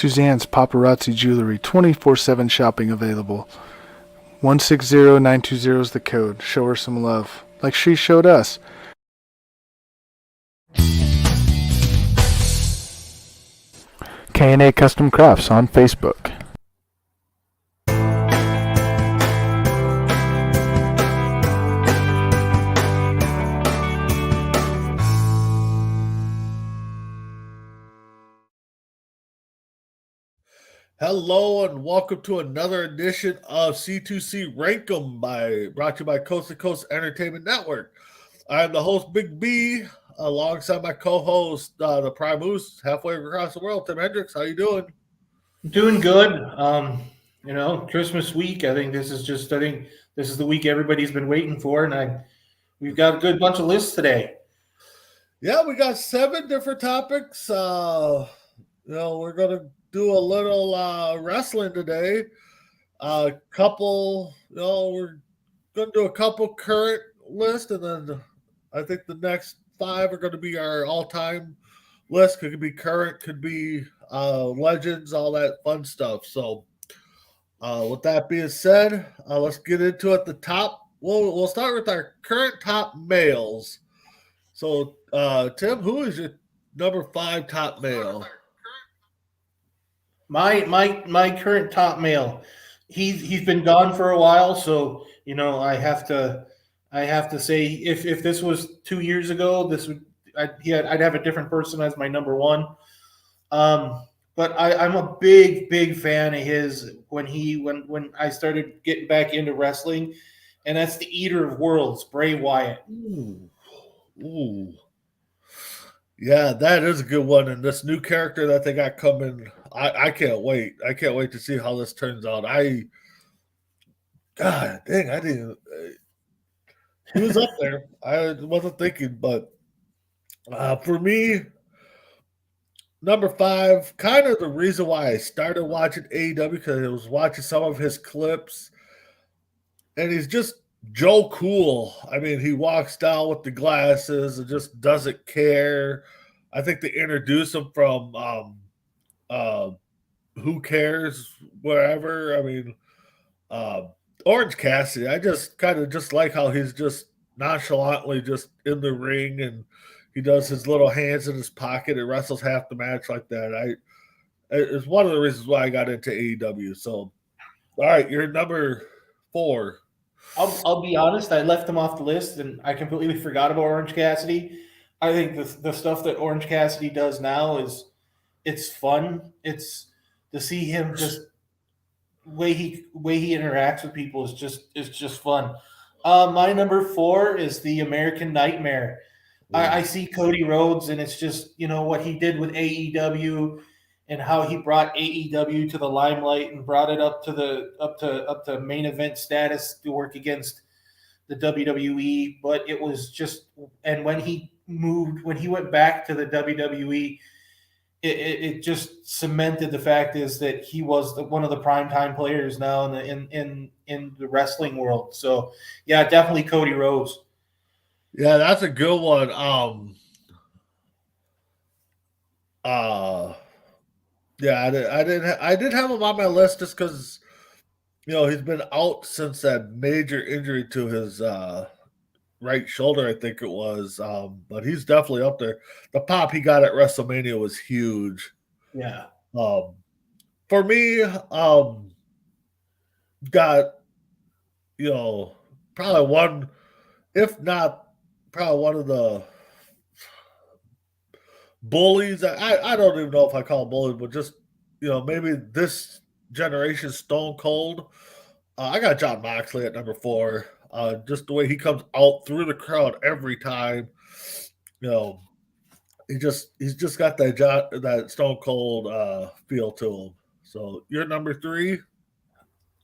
Suzanne's Paparazzi Jewelry, 24/7 shopping available. 160920 is the code. Show her some love, like she showed us. K&A Custom Crafts on Facebook. Hello and welcome to another edition of C2C Rank Em brought to you by Coast to Coast Entertainment Network. I am the host, Big B, alongside my co-host, the Prime Moose, halfway across the world, Tim Hendricks. How you doing? Doing good. Christmas week. I think this is the week everybody's been waiting for, and we've got a good bunch of lists today. Yeah, we got 7 different topics. We're gonna do a little wrestling today. We're gonna do a couple current lists, and then I think the next 5 are gonna be our all-time list. Could be current, could be legends, all that fun stuff. So, with that being said, let's get into it. The top. We'll start with our current top males. So, Tim, who is your number 5 top male? My current top male. He's been gone for a while, so I have to say if this was 2 years ago, I'd have a different person as my number 1. But I'm a big fan of his when I started getting back into wrestling, and that's the Eater of Worlds, Bray Wyatt. Ooh. Yeah, that is a good one. And this new character that they got coming, I can't wait. I can't wait to see how this turns out. God dang, I didn't. He was up there. I wasn't thinking, but for me, number 5, kind of the reason why I started watching AEW, because I was watching some of his clips, and he's just Joe Cool. I mean, he walks down with the glasses and just doesn't care. I think they introduced him from Who Cares, wherever. I mean, Orange Cassidy. I just kind of just like how he's just nonchalantly just in the ring, and he does his little hands in his pocket and wrestles half the match like that. It's one of the reasons why I got into AEW. So, all right, you're number 4. I'll be honest. I left him off the list, and I completely forgot about Orange Cassidy. I think the stuff that Orange Cassidy does now it's fun. It's to see him just way he interacts with people is just fun. My number 4 is the American Nightmare. I see Cody Rhodes, and it's just what he did with AEW and how he brought AEW to the limelight and brought it up to main event status to work against the WWE. But it was just, and when he went back to the WWE, it just cemented the fact is that he was one of the primetime players now in the wrestling world. So yeah, definitely Cody Rhodes. Yeah, that's a good one. Yeah, I did have him on my list just because he's been out since that major injury to his right shoulder, I think it was. But he's definitely up there. The pop he got at WrestleMania was huge. Yeah. For me, got probably one, if not probably one of the bullies. I don't even know if I call him bullies, but just maybe this generation Stone Cold. I got John Moxley at number 4. Just the way he comes out through the crowd every time. He's just got that Stone Cold feel to him. So you're number 3.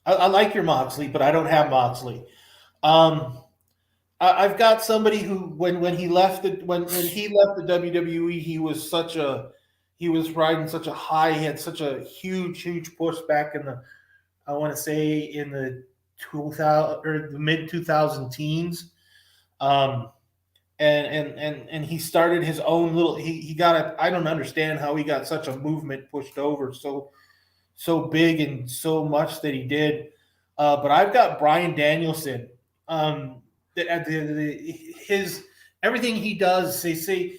I like your Moxley, but I don't have Moxley. I've got somebody who when he left the WWE, he was riding such a high. He had such a huge push back in the, I want to say, in the 2000 or the mid 2000 teens. and he started his own little. He got a. I don't understand how he got such a movement pushed over so big and so much that he did. But I've got Brian Danielson. His everything he does, they say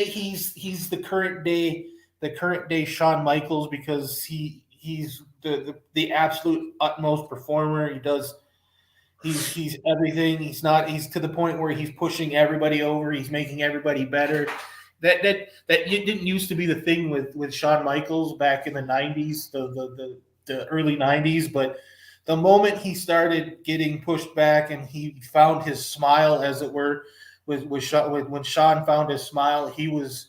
he's the current day Shawn Michaels because he's the absolute utmost performer. He's everything. He's to the point where he's pushing everybody over. He's making everybody better. That didn't used to be the thing with Shawn Michaels back in the 90s, the early 90s, but the moment he started getting pushed back and he found his smile, as it were, with Shawn, when Shawn found his smile, he Mr.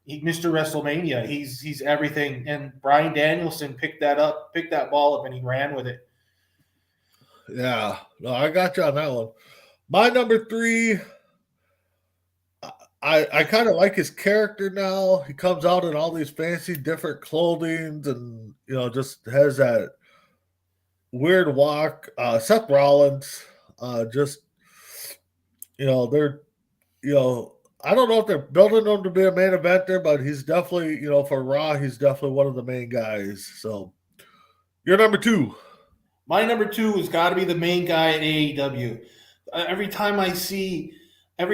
WrestleMania. He's everything. And Brian Danielson picked that ball up, and he ran with it. Yeah, no, I got you on that one. My number 3, I kind of like his character now. He comes out in all these fancy different clothing and, just has that weird walk. Seth Rollins, just, they're, I don't know if they're building him to be a main eventer, but he's definitely, for Raw, he's definitely one of the main guys. So, you're number 2. My number 2 has got to be the main guy at AEW. Every time I see a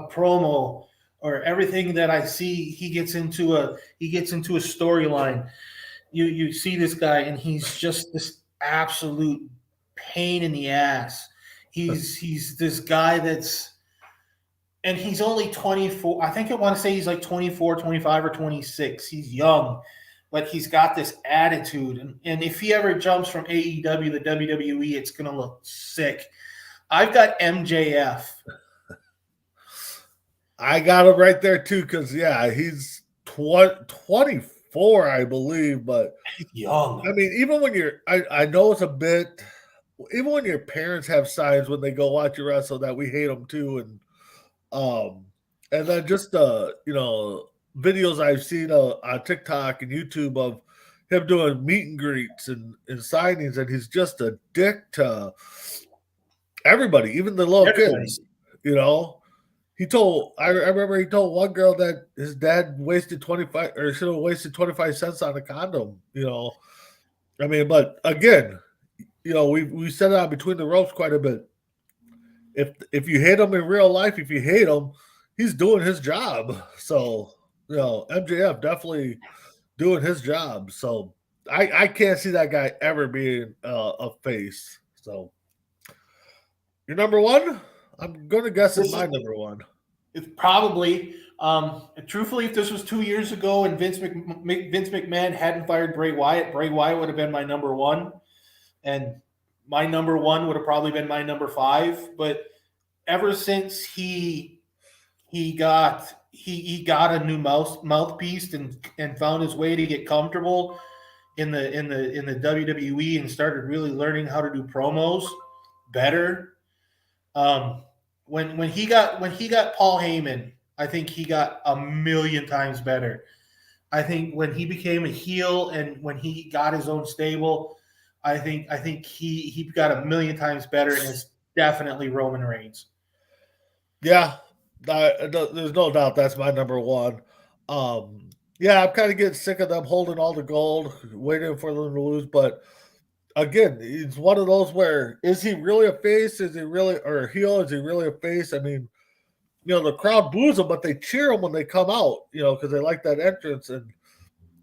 promo or everything that I see, he gets into a storyline. You see this guy, and he's just this absolute pain in the ass. He's this guy and he's only 24. I think I want to say he's like 24, 25, or 26. He's young, but he's got this attitude. And if he ever jumps from AEW to WWE, it's going to look sick. I've got MJF. I got him right there too, because he's 24, I believe, but young. I mean, even when I know it's a bit, even when your parents have signs when they go watch you wrestle that we hate them too, and then just videos I've seen on TikTok and YouTube of him doing meet and greets and signings, and he's just a dick to everybody, even the little kids. I remember he told one girl that his dad wasted 25 or should have wasted 25 cents on a condom. I mean, but again, we said it on Between the Ropes quite a bit. If you hate him in real life, if you hate him, he's doing his job. So, MJF definitely doing his job. So I can't see that guy ever being a face. So your number 1? I'm going to guess it's my number 1. It's probably, truthfully, if this was 2 years ago and Vince McMahon hadn't fired Bray Wyatt would have been my number 1. And my number 1 would have probably been my number 5. But ever since he got a new mouthpiece and found his way to get comfortable in the WWE and started really learning how to do promos better. When he got Paul Heyman, I think he got a million times better. I think when he became a heel and when he got his own stable, I think he got a million times better, and it's definitely Roman Reigns. Yeah, there's no doubt that's my number 1. I'm kind of getting sick of them holding all the gold, waiting for them to lose, but again, it's one of those where is he really a face? Is he really or a heel? Is he really a face? I mean, the crowd boos him, but they cheer him when they come out, because they like that entrance. And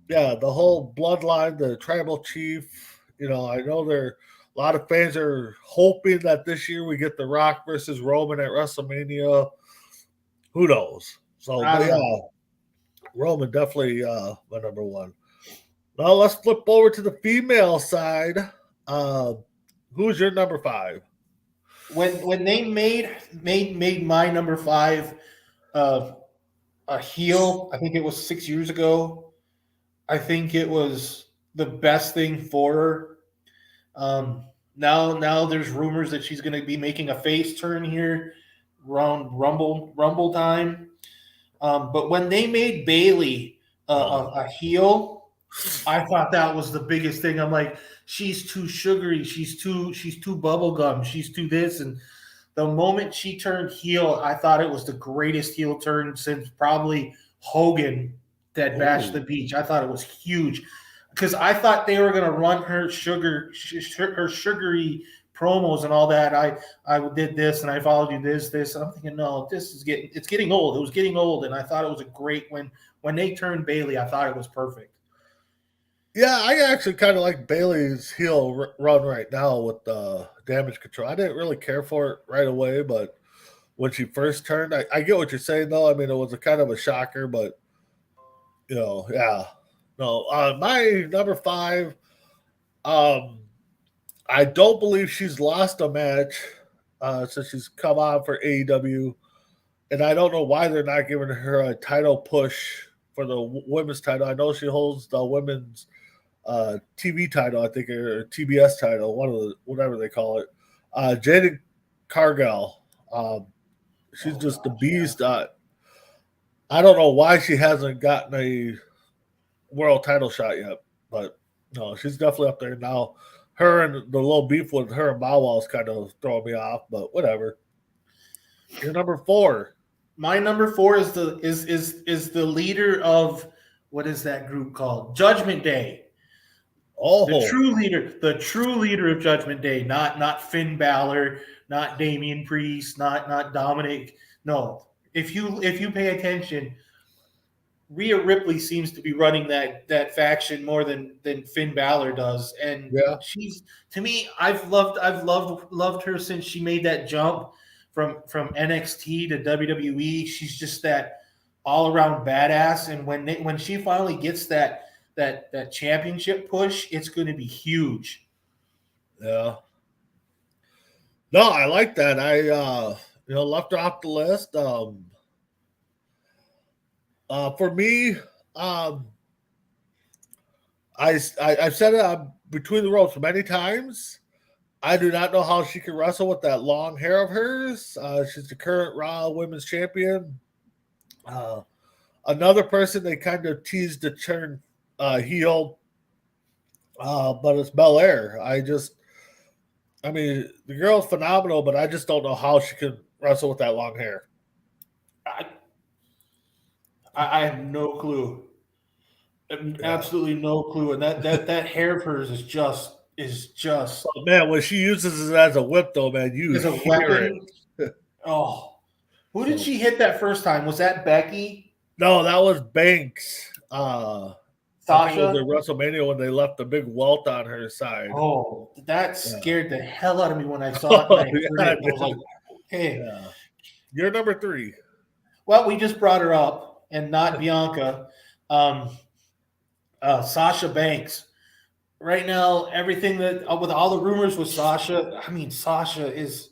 the whole bloodline, the tribal chief, I know a lot of fans are hoping that this year we get The Rock versus Roman at WrestleMania. Who knows? So, Roman definitely my number 1. Now let's flip over to the female side. Who's your number 5? When they made my number 5 a heel, I think it was 6 years ago. I think it was the best thing for her. Now there's rumors that she's going to be making a face turn here around Rumble time. But when they made Bayley a heel, I thought that was the biggest thing. I'm like, she's too sugary, she's too bubblegum, she's too this. And the moment she turned heel, I thought it was the greatest heel turn since probably Hogan that bashed the Ooh. beach. I thought it was huge because I thought they were gonna run her her sugary promos and all that. I did this and I followed you this. I'm thinking, no, it's getting old. It was getting old, and I thought it was a great when they turned Bailey. I thought it was perfect. Yeah, I actually kind of like Bailey's heel run right now with damage control. I didn't really care for it right away, but when she first turned, I get what you're saying though. I mean, it was a kind of a shocker, but yeah. No, my number 5. Um, I don't believe she's lost a match since she's come on for AEW, and I don't know why they're not giving her a title push for the women's title. I know she holds the women's TV title, I think, or TBS title, one of the whatever they call it. Jaden Cargill, she's Oh just a gosh, beast. I don't know why she hasn't gotten a world title shot yet, but no, she's definitely up there now. Her and the little beef with her and Bow Wow is kind of throwing me off, but whatever. You're number 4. my number 4 is the leader of what is that group called? Judgment Day. Oh, The true leader of Judgment Day, not Finn Balor, not Damian Priest, not Dominic. No, if you pay attention, Rhea Ripley seems to be running that faction more than Finn Balor does, and yeah, she's to me. I've loved her since she made that jump from NXT to WWE. She's just that all around badass, and when she finally gets that championship push, it's going to be huge. yeah. No, I like that. I left her off the list. For me, um, I've said it between the ropes many times. I do not know how she can wrestle with that long hair of hers. She's the current Raw Women's Champion. Uh, Another person they kind of teased to turn heel, but it's Belair. I mean, the girl's phenomenal, but I just don't know how she can wrestle with that long hair. I I have no clue. Yeah. Absolutely no clue. And that hair of hers is just But man, when she uses it as a whip, though, man, you is a hear it. weapon. Oh, who did So she hit that first time? Was that Becky? no, that was Banks. I think it was Sasha? at WrestleMania when they left the big welt on her side. Oh, that Yeah. scared the hell out of me when I saw it and I heard Yeah, it. I was like, okay. yeah. You're number 3. Well, we just brought her up and not Bianca. Um, Sasha Banks. Right now, everything that with all the rumors with Sasha, I mean, Sasha is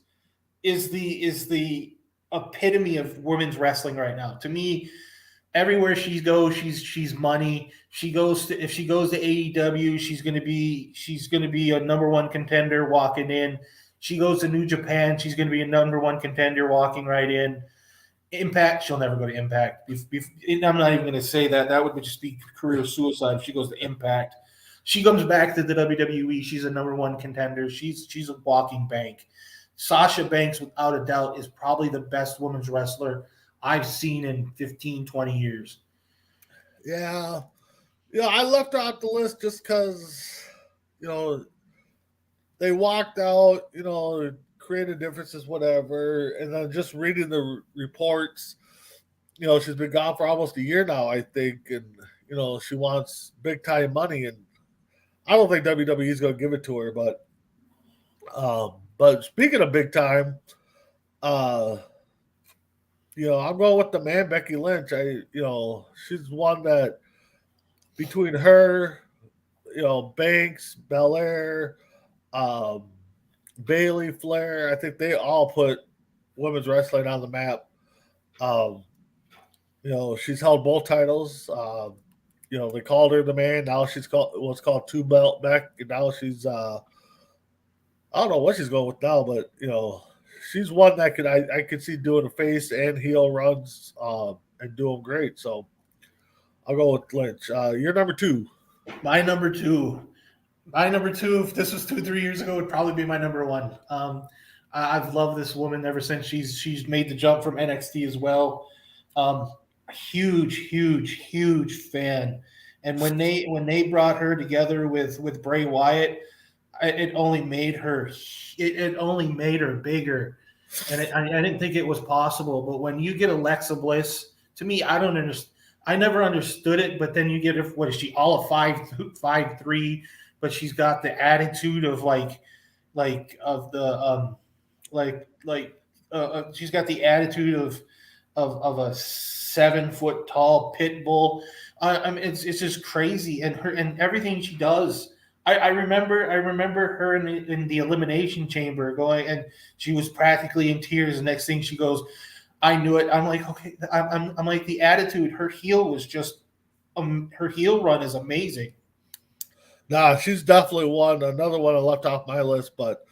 the epitome of women's wrestling right now. To me, everywhere she goes, she's money. If she goes to AEW, she's gonna be a number one contender walking in. She goes to New Japan, she's gonna be a number one contender walking right in. Impact, she'll never go to Impact. I'm not even gonna say that. That would just be career suicide if she goes to Impact. She comes back to the WWE, she's a number one contender. She's a walking bank. Sasha Banks, without a doubt, is probably the best women's wrestler I've seen in 15, 20 years. Yeah. I left her off the list just because, you know, they walked out, created differences, whatever. And then just reading the reports, she's been gone for almost a year now, I think. And, she wants big time money. And I don't think WWE is going to give it to her. But speaking of big time, uh, I'm going with the man, Becky Lynch. She's one that between her, Banks, Belair, um, Bailey, Flair, I think they all put women's wrestling on the map. Um, she's held both titles. They called her the man. Now she's called what's called two belt back. And now she's I don't know what she's going with now, but she's one that I could see doing a face and heel runs and doing great. So I'll go with Lynch. You're number 2. My number two. My number two, if this was 2, 3 years ago, would probably be my number one. I've loved this woman ever since she's made the jump from NXT as well. Huge fan. And when they brought her together with Bray Wyatt, it only made her it only made her bigger. And I didn't think it was possible. But when you get Alexa Bliss, to me, I don't understand. I never understood it. But then you get her. What is she? All of 5'3", but she's got the attitude of like of the she's got the attitude of a 7 foot tall pit bull. I mean, it's just crazy, and her and everything she does. I remember her in the elimination chamber going, and she was practically in tears. The next thing she goes, I knew it. I'm like, okay, I'm like the attitude. Her heel was just her heel run is amazing. Nah, she's definitely another one I left off my list, but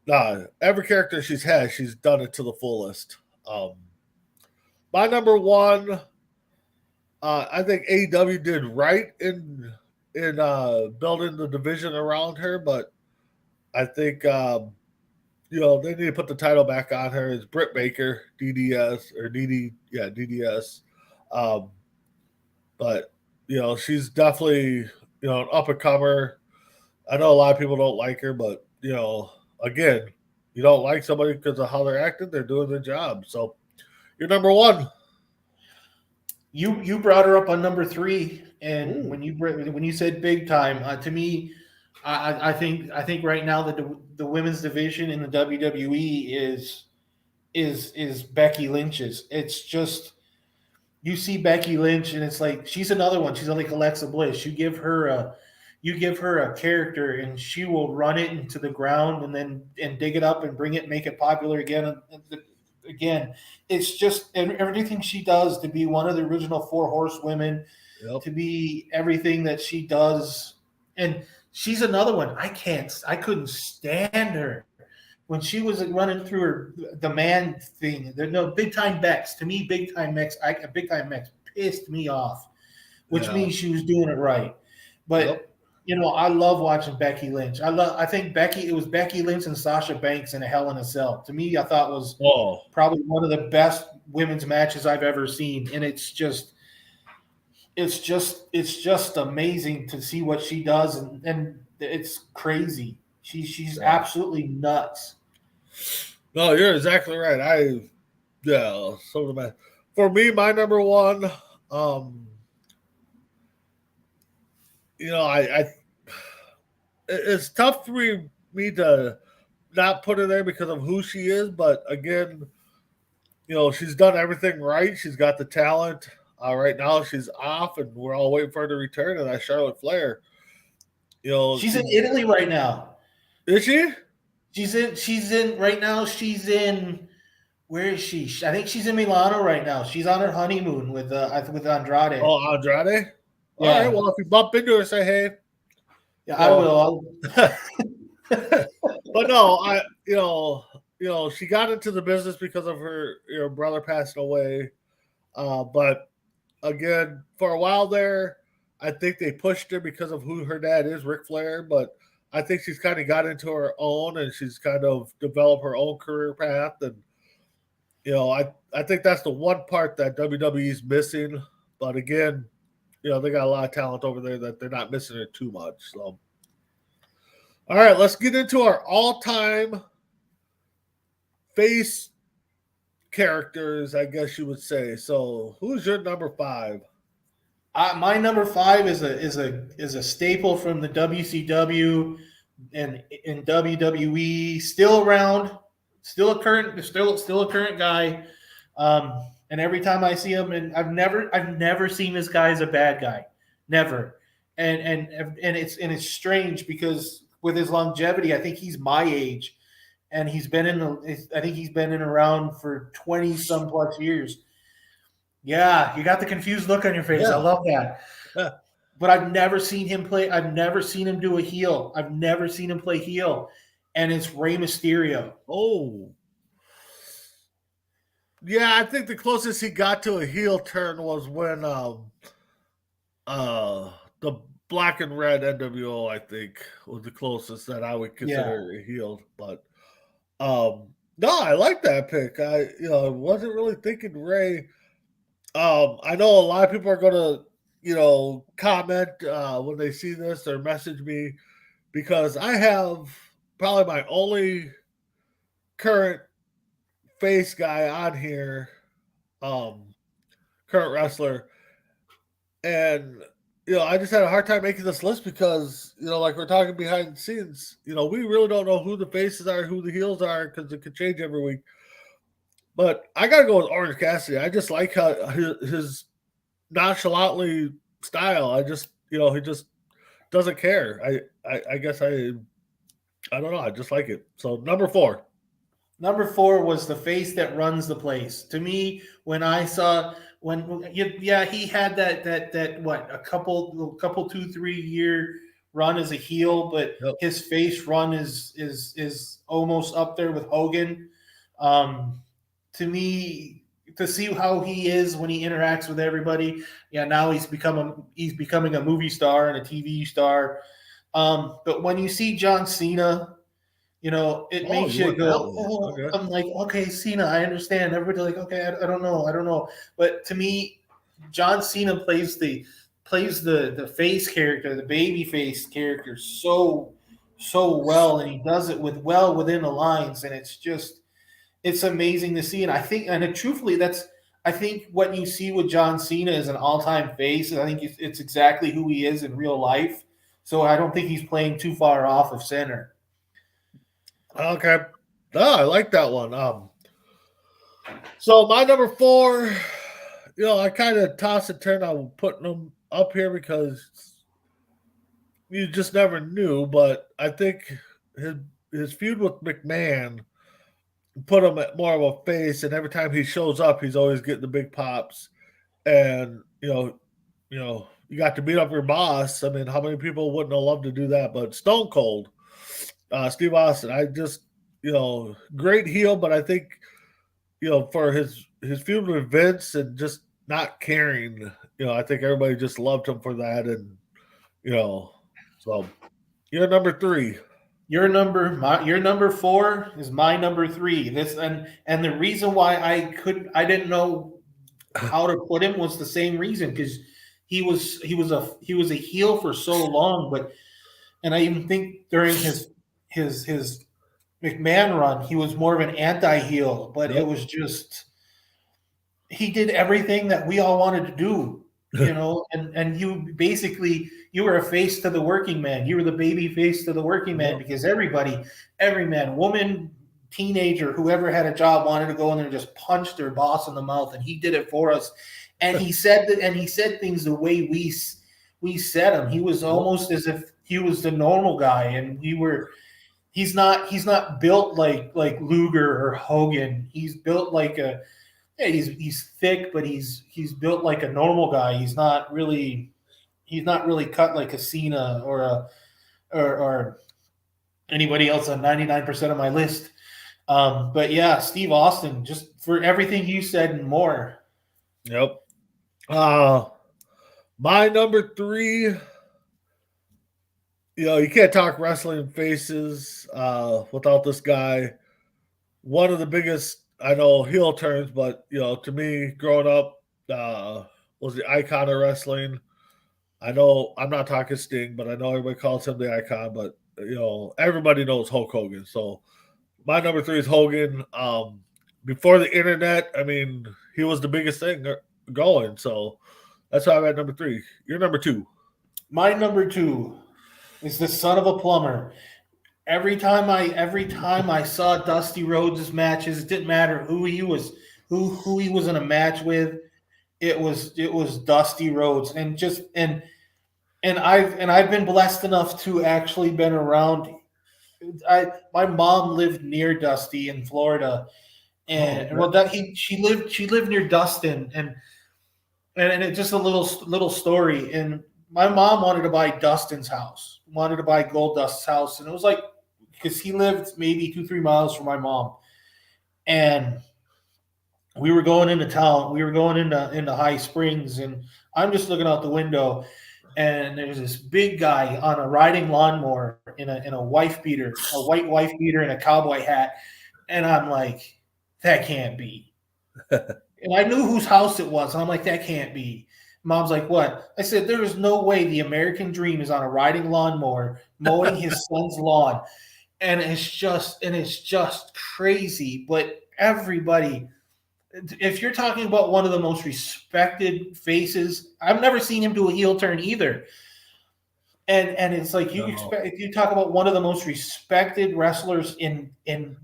nah, every character she's had, she's done it to the fullest. My number one, I think AEW did right in building the division around her, but I think they need to put the title back on her. Is Britt Baker, DDS or DDS. But she's definitely an up and comer. I know a lot of people don't like her, but again, you don't like somebody because of how they're acting, they're doing their job. So you're number one. You brought her up on number three, and when you said big time, to me, I think right now the women's division in the WWE is Becky Lynch's. It's just you see Becky Lynch, and it's like she's another one. She's like Alexa Bliss. You give her a character, and she will run it into the ground, and dig it up and bring it, make it popular again. Again, it's just everything she does to be one of the original Four Horsewomen, to be everything that she does. And she's another one. I couldn't stand her when she was running through the man thing. There's no Big Time Bex. To me, Big Time Bex pissed me off, which means she was doing it right. But I love watching Becky Lynch. I think it was Becky Lynch and Sasha Banks in a Hell in a Cell. To me, I thought was probably one of the best women's matches I've ever seen. And it's just amazing to see what she does, and it's crazy. She's absolutely nuts. No, you're exactly right. For me, my number one, it's tough for me to not put her there because of who she is, but again, she's done everything right. She's got the talent. Right now she's off, and we're all waiting for her to return. And that's Charlotte Flair. She's in Italy right now. Is she? She's in right now. She's in. Where is she? I think she's in Milano right now. She's on her honeymoon with Andrade. Oh, Andrade. Yeah. All right. Well, if you bump into her, say hey. Yeah, I will. But no, she got into the business because of her brother passing away. But again, for a while there, I think they pushed her because of who her dad is, Ric Flair. But I think she's kind of got into her own, and she's kind of developed her own career path. And I think that's the one part that WWE is missing. But again, they got a lot of talent over there that they're not missing it too much. So, all right, let's get into our all-time face characters, I guess you would say. So, who's your number 5? My number 5 is a staple from the WCW and in WWE. Still around, still a current guy. And every time I see him, and I've never seen this guy as a bad guy, never. And it's strange because with his longevity, I think he's my age, and he's been in around for 20 some plus years. Yeah, you got the confused look on your face. Yeah. I love that. Yeah. But I've never seen him play. I've never seen him do a heel. I've never seen him play heel, and it's Rey Mysterio. Oh. Yeah, I think the closest he got to a heel turn was when the black and red NWO, I think, was the closest that I would consider a heel. But no, I like that pick. I wasn't really thinking Ray. I know a lot of people are gonna, comment when they see this or message me because I have probably my only current face guy on here, um, current wrestler, and I just had a hard time making this list because like we're talking behind the scenes, we really don't know who the faces are, who the heels are, because it could change every week. But I gotta go with Orange Cassidy. I just like how his nonchalantly style. I just he just doesn't care. I guess I don't know. I just like it. So number 4. Number 4 was the face that runs the place. To me, when I saw he had that what a couple 2-3 year run as a heel, but Yep. his face run is almost up there with Hogan. To me, to see how he is when he interacts with everybody, now he's becoming a movie star and a TV star. But when you see John Cena, it Oh, makes you you went that go, way. oh, Okay. I'm like, okay, Cena, I understand. Everybody's like, okay, I don't know. But to me, John Cena plays the face character, the baby face character so well, and he does it within the lines, and it's amazing to see. And I think, truthfully, I think what you see with John Cena is an all-time face. And I think it's exactly who he is in real life. So I don't think he's playing too far off of center. Okay. Oh, I like that one. So my number 4, I kind of toss and turn on putting them up here because you just never knew. But I think his feud with McMahon put him at more of a face, and every time he shows up, he's always getting the big pops. And you got to beat up your boss. I mean, how many people wouldn't have loved to do that? But Stone Cold, Steve Austin, I just great heel, but I think for his feud with Vince and just not caring, I think everybody just loved him for that, and so you're number 3. Your number 4 is my number 3. And the reason why I didn't know how to put him was the same reason, because he was a heel for so long, and I even think during his McMahon run, he was more of an anti-heel, but it Yep. was just he did everything that we all wanted to do, and you were a face to the working man. You were the baby face to the working man, because every man, woman, teenager, whoever had a job wanted to go in there and just punch their boss in the mouth, and he did it for us. And he said things the way we said them. He was almost as if he was the normal guy, and he's not built like Luger or Hogan. He's built like he's thick, but he's built like a normal guy. He's not really cut like a Cena or anybody else on 99% of my list. But yeah, Steve Austin, just for everything you said and more. Yep. My number 3, you can't talk wrestling faces without this guy. One of the biggest, I know, heel turns, but to me, growing up, was the icon of wrestling. I know I'm not talking Sting, but I know everybody calls him the icon. But everybody knows Hulk Hogan. So my number 3 is Hogan. Before the internet, I mean, he was the biggest thing going. So that's why I'm at number 3. You're number 2. My number 2 is the son of a plumber. Every time I saw Dusty Rhodes' matches, it didn't matter who he was in a match with. It was Dusty Rhodes, and I've been blessed enough to actually been around. My mom lived near Dusty in Florida, and she lived near Dustin, and it just a little story. And my mom wanted to buy Dustin's house, wanted to buy Gold Dust's house, and it was like, because he lived maybe 2-3 miles from my mom, and we were going into town. We were going into High Springs, and I'm just looking out the window, and there was this big guy on a riding lawnmower in a wife beater, a white wife beater, and a cowboy hat, and I'm like, that can't be. And I knew whose house it was, and I'm like, that can't be. Mom's like, what? I said, there is no way the American dream is on a riding lawnmower mowing his son's lawn, and it's just crazy. But everybody, if you're talking about one of the most respected faces, I've never seen him do a heel turn either. And it's like you expect, if you talk about one of the most respected wrestlers in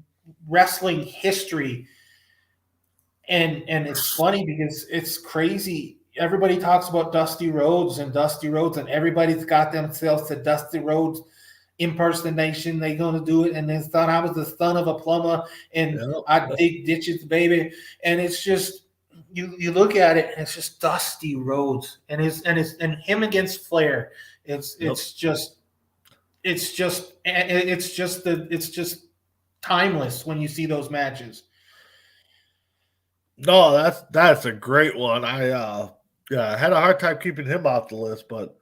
wrestling history, and it's funny because it's crazy. Everybody talks about Dusty Rhodes, and everybody's got themselves to Dusty Rhodes impersonation. They're going to do it, and they thought I was the son of a plumber, and I dig ditches, baby. And it's just you look at it, and it's just Dusty Rhodes, and him against Flair. It's just timeless when you see those matches. No, that's a great one. I had a hard time keeping him off the list, but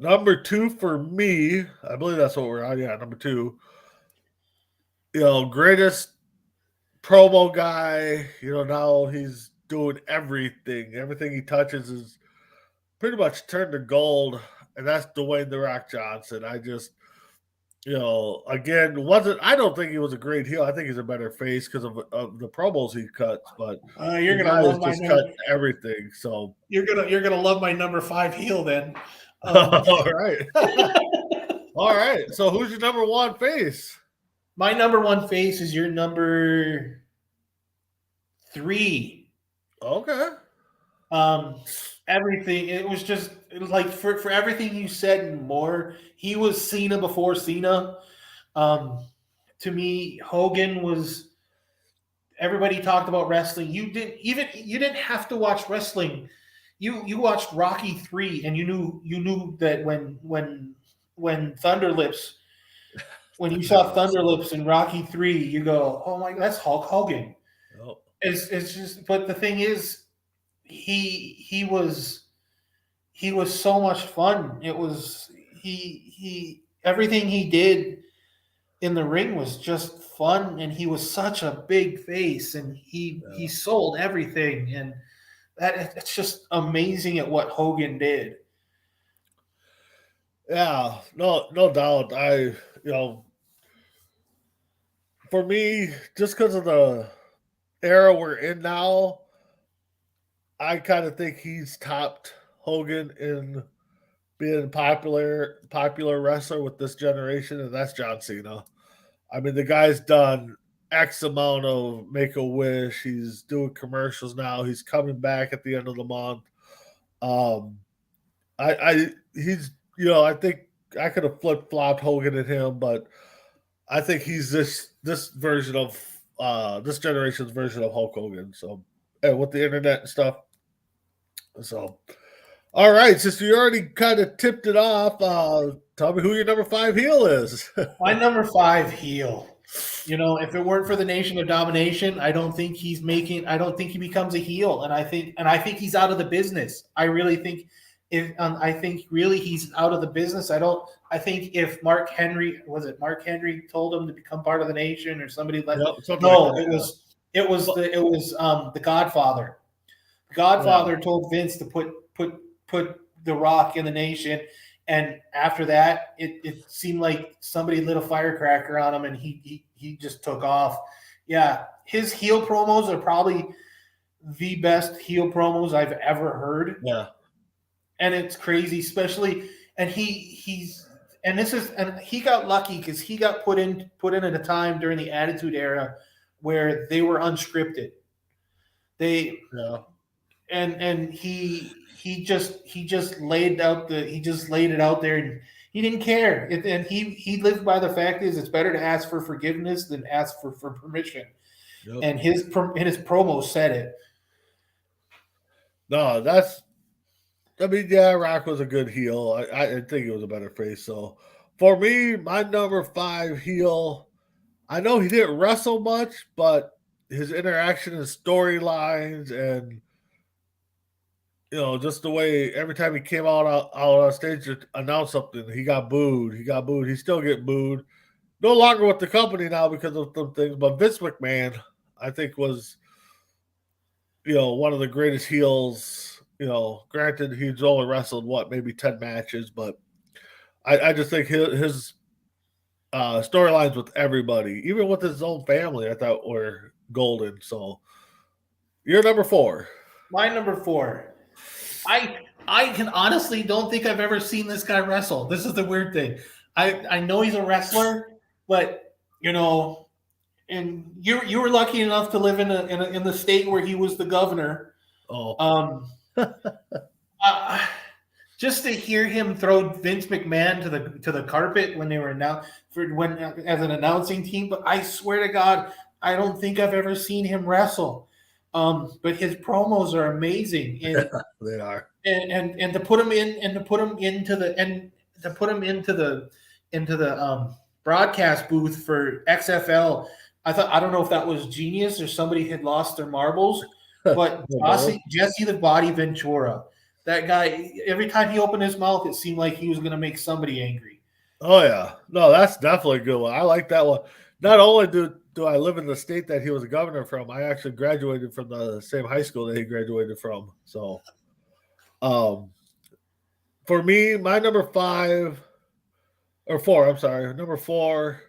number 2 for me, I believe that's what we're on. Yeah, number 2. Greatest promo guy. Now he's doing everything. Everything he touches is pretty much turned to gold, and that's Dwayne "The Rock" Johnson. I just, again, I don't think he was a great heel. I think he's a better face because of the promos he cuts. But you're gonna love my cut everything. So you're gonna love my number 5 heel then. All right, all right. So who's your number 1 face? My number 1 face is your number 3. Okay. Everything. It was like for everything you said and more. He was Cena before Cena. To me, Hogan was. Everybody talked about wrestling. You didn't have to watch wrestling. You watched Rocky 3, and you knew that when Thunder Lips, when you saw Thunder Lips in Rocky 3, you go, oh my, that's Hulk Hogan. Oh. It's just, but the thing is, he was so much fun. It was he everything he did in the ring was just fun, and he was such a big face, and he sold everything, and it's just amazing at what Hogan did. Yeah, no doubt. For me, just because of the era we're in now, I kind of think he's topped Hogan in being popular wrestler with this generation, and that's John Cena. I mean, the guy's done X amount of Make-A-Wish. He's doing commercials now. He's coming back at the end of the month. I think I could have flip-flopped Hogan and him, but I think he's this version of this generation's version of Hulk Hogan. So, with the internet and stuff. So, all right, since you already kind of tipped it off, tell me who your number 5 heel is. My number 5 heel. If it weren't for the Nation of Domination, I don't think he becomes a heel, and I think he's out of the business. I really think he's out of the business. I think if Mark Henry told him to become part of the Nation, or somebody it was the Godfather. The Godfather told Vince to put The Rock in the Nation, and after that, it seemed like somebody lit a firecracker on him, and he just took off. Yeah, his heel promos are probably the best heel promos I've ever heard. Yeah, and it's crazy, especially, and he got lucky because he got put in at a time during the Attitude Era where they were unscripted. And he just laid it out there, and he didn't care. And he lived by the fact is it's better to ask for forgiveness than ask for permission. Yep. And his promo said it. No, Rock was a good heel. I think he was a better face. So for me, my number 5 heel, I know he didn't wrestle much, but his interaction and storylines and just the way every time he came out on stage to announce something, he got booed. He got booed. He still get booed. No longer with the company now because of some things. But Vince McMahon, I think, was one of the greatest heels. Granted, he's only wrestled maybe 10 matches, but I just think his storylines with everybody, even with his own family, I thought were golden. So you're number 4. My number 4. I can honestly don't think I've ever seen this guy wrestle. This is the weird thing. I know he's a wrestler, but and you were lucky enough to live in the state where he was the governor. Oh, just to hear him throw Vince McMahon to the carpet when they were as an announcing team. But I swear to God, I don't think I've ever seen him wrestle. But his promos are amazing, and they are. And to put him into the broadcast booth for XFL, I don't know if that was genius or somebody had lost their marbles, but Jesse the Body Ventura, that guy, every time he opened his mouth, it seemed like he was going to make somebody angry. Oh yeah, no, that's definitely a good one. I like that one. Not only do I live in the state that he was a governor from, I actually graduated from the same high school that he graduated from. So, for me, my number 4, number 4,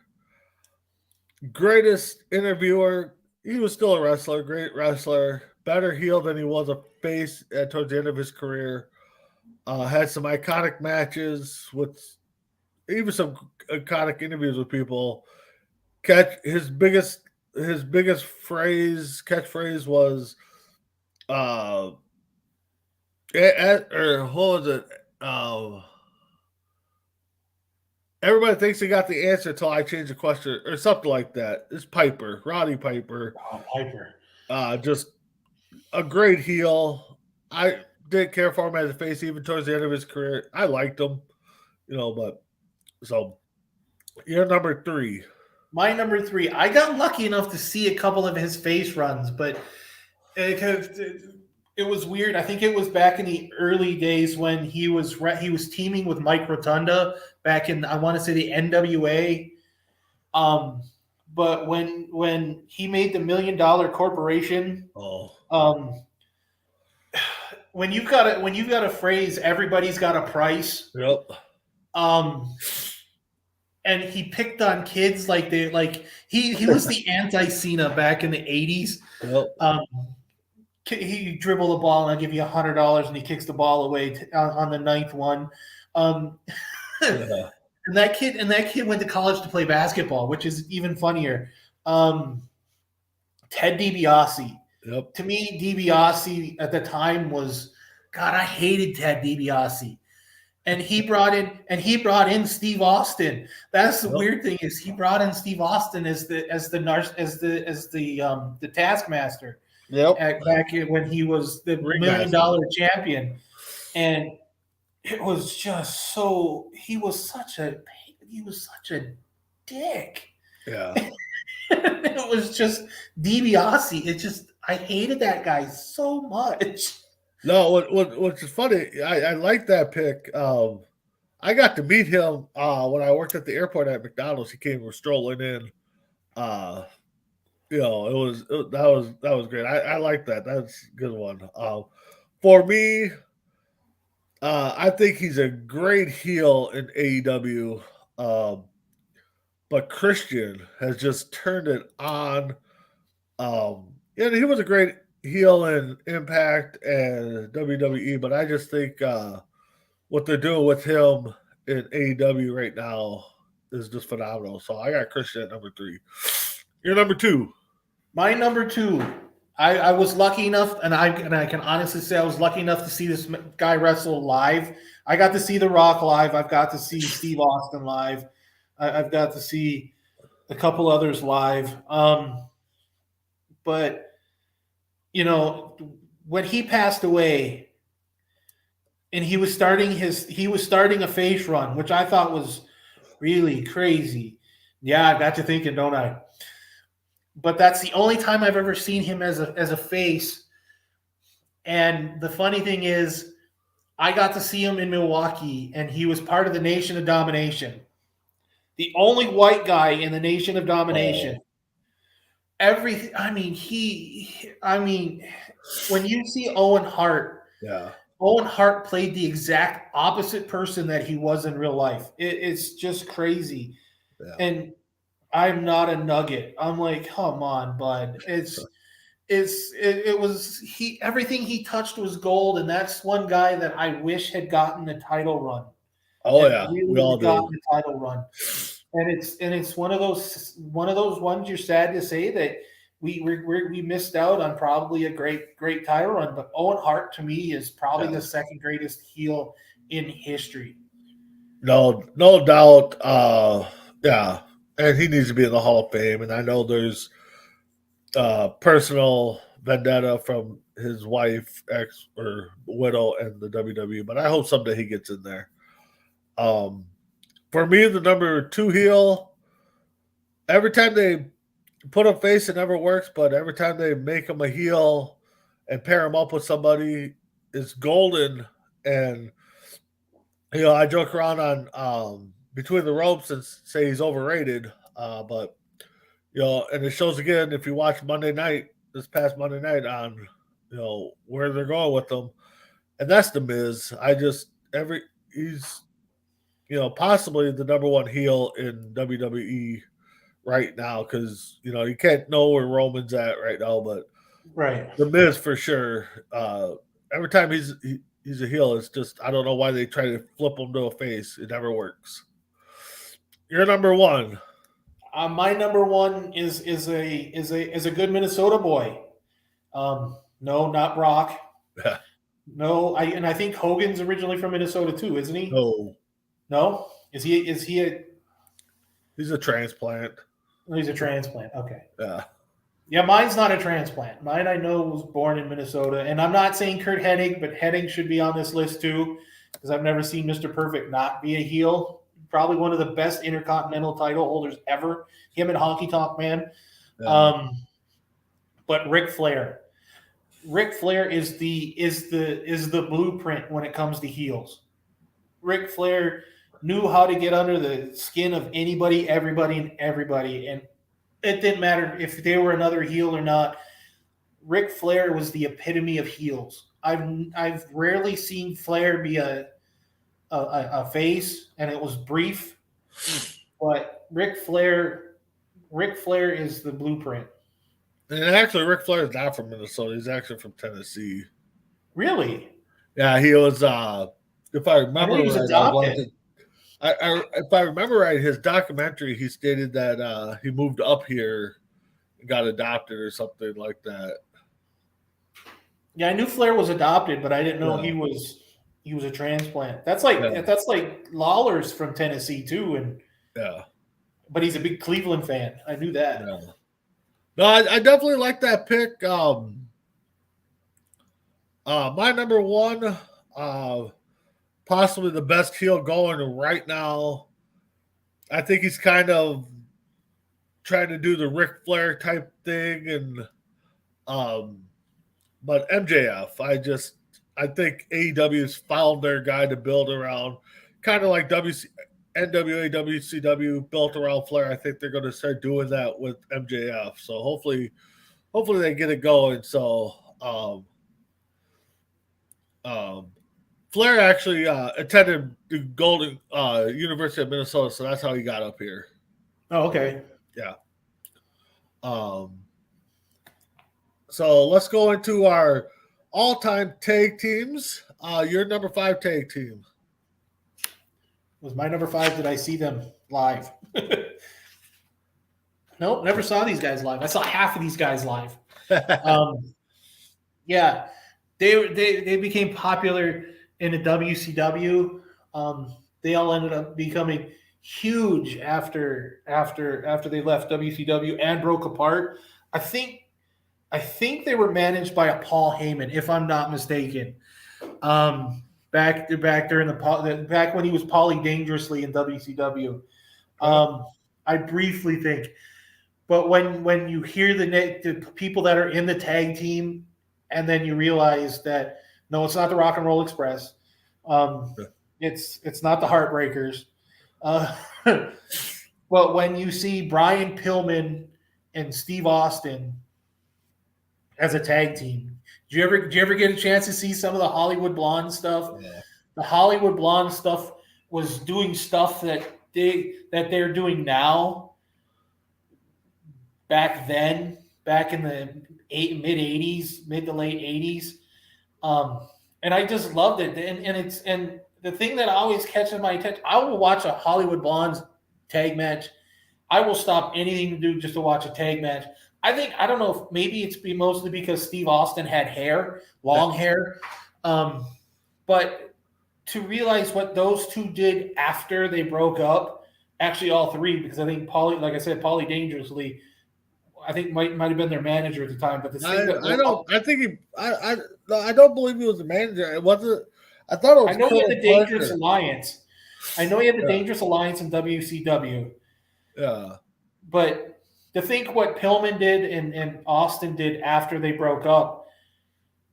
greatest interviewer. He was still a wrestler, great wrestler, better heel than he was a face towards the end of his career. Had some iconic matches with even some iconic interviews with people. His biggest catchphrase was what was it? Everybody thinks he got the answer until I change the question or something like that. It's Roddy Piper. Oh, Piper. Just a great heel. I didn't care for him as a face even towards the end of his career. I liked him, but so you're number 3. My number 3. I got lucky enough to see a couple of his face runs, but it was weird. I think it was back in the early days when he was teaming with Mike Rotunda back in, I want to say, the NWA. But when he made the $1 Million Corporation, when you've got a phrase, everybody's got a price. Yep. And he picked on kids like he was the anti-Cena back in the 80s. Yep. He dribble the ball and I'll give you $100 and he kicks the ball away on the 9th one. Yeah. And that kid went to college to play basketball, which is even funnier. Ted DiBiase. Yep. To me, DiBiase at the time was, God, I hated Ted DiBiase. And he brought in Steve Austin. That's the weird thing, is he brought in Steve Austin as the Taskmaster. Yep. Back when he was the $1 million champion, and it was just so he was such a dick. Yeah. It was just DiBiase. I hated that guy so much. No, what's funny, I like that pick. I got to meet him when I worked at the airport at McDonald's. He came strolling in. That was great. I like that. That's a good one. For me, I think he's a great heel in AEW. But Christian has just turned it on. He was a great heel in Impact and WWE, but I just think what they're doing with him in AEW right now is just phenomenal. So I got Christian at number 3. You're number 2. My number 2. I was lucky enough, and I can honestly say I was lucky enough to see this guy wrestle live. I got to see The Rock live. I've got to see Steve Austin live. I've got to see a couple others live. But when he passed away, and he was starting a face run, which I thought was really crazy. Yeah, I got you thinking, don't I? But that's the only time I've ever seen him as a face. And the funny thing is, I got to see him in Milwaukee, and he was part of the Nation of Domination. The only white guy in the Nation of Domination. Everything. I mean, when you see Owen Hart, Yeah. Owen Hart played the exact opposite person that he was in real life. It's just crazy. Yeah. And I'm not a nugget. I'm like, come on, bud. It was everything he touched was gold, and that's one guy that I wish had gotten a title run. Oh And yeah, we really all had gotten do. a title run. And it's one of those ones you're sad to say that we missed out on probably a great title run. But Owen Hart to me is probably the second greatest heel in history. No doubt. Yeah, and he needs to be in the Hall of Fame. And I know there's personal vendetta from his wife, ex or widow, and the WWE. But I hope someday he gets in there. For me, the number 2 heel. Every time they put a face, it never works. But every time they make him a heel and pair him up with somebody, it's golden. And I joke around on Between the Ropes and say he's overrated. But and it shows again if you watch this past Monday night on where they're going with them, and that's the Miz. He's possibly the number 1 heel in WWE right now because you can't know where Roman's at right now, but Right. the Miz for sure. Every time he's a heel, it's just I don't know why they try to flip him to a face. It never works. You're number 1. My number 1 is a good Minnesota boy. No, not Brock. Yeah. No, I think Hogan's originally from Minnesota too, isn't he? No, No, is he he's a transplant. He's a transplant. Okay. Yeah. Yeah, mine's not a transplant. Mine I know was born in Minnesota, and I'm not saying Kurt Hennig, but Hennig should be on this list too because I've never seen Mr. Perfect not be a heel. Probably one of the best intercontinental title holders ever. Him and Honky Tonk Man. Yeah. But Ric Flair. Ric Flair is the blueprint when it comes to heels. Ric Flair knew how to get under the skin of anybody, everybody, and it didn't matter if they were another heel or not. Ric Flair was the epitome of heels. I've rarely seen Flair be a face, and it was brief. But Ric Flair is the blueprint. And actually, Ric Flair is not from Minnesota. He's actually from Tennessee. Really? Yeah, he was. If I remember he was right, adopted. if I remember right, his documentary he stated that he moved up here and got adopted or something like that. Yeah, I knew Flair was adopted, but I didn't know he was a transplant. That's like Lawler's from Tennessee too, and but he's a big Cleveland fan. I knew that. Yeah. No, I definitely like that pick. My number 1, possibly the best heel going right now. I think he's kind of trying to do the Ric Flair type thing, and but MJF, I think AEW's found their guy to build around, kind of like NWA, WCW built around Flair. I think they're going to start doing that with MJF. So hopefully they get it going. So Flair actually attended the Golden University of Minnesota, so that's how he got up here. Oh, okay. Yeah. So let's go into our all-time tag teams. Your number 5 tag team was my number 5. Did I see them live? Nope, never saw these guys live. I saw half of these guys live. Yeah, they became popular in the WCW. They all ended up becoming huge after they left WCW and broke apart. I think they were managed by a Paul Heyman, if I'm not mistaken. Back during back when he was Paulie Dangerously in WCW. I briefly think, but when you hear the people that are in the tag team and then you realize that no, it's not the Rock and Roll Express. It's not the Heartbreakers. Uh, but when you see Brian Pillman and Steve Austin as a tag team, did you ever get a chance to see some of the Hollywood Blonde stuff? Yeah. The Hollywood Blonde stuff was doing stuff that they're doing now. Back then, back in the mid '80s, mid to late '80s, and I just loved it. And the thing that always catches my attention, I will watch a Hollywood Blondes tag match. I will stop anything to do just to watch a tag match. I don't know if maybe it's mostly because Steve Austin had hair, long hair, but to realize what those two did after they broke up, actually all three, because I think like I said, Paulie Dangerously, I think might have been their manager at the time. But I don't believe he was the manager. It wasn't. I thought it was. I know he had the Dangerous Parker. Alliance. I know he had the Dangerous Alliance in WCW. Yeah. But to think what Pillman did and Austin did after they broke up,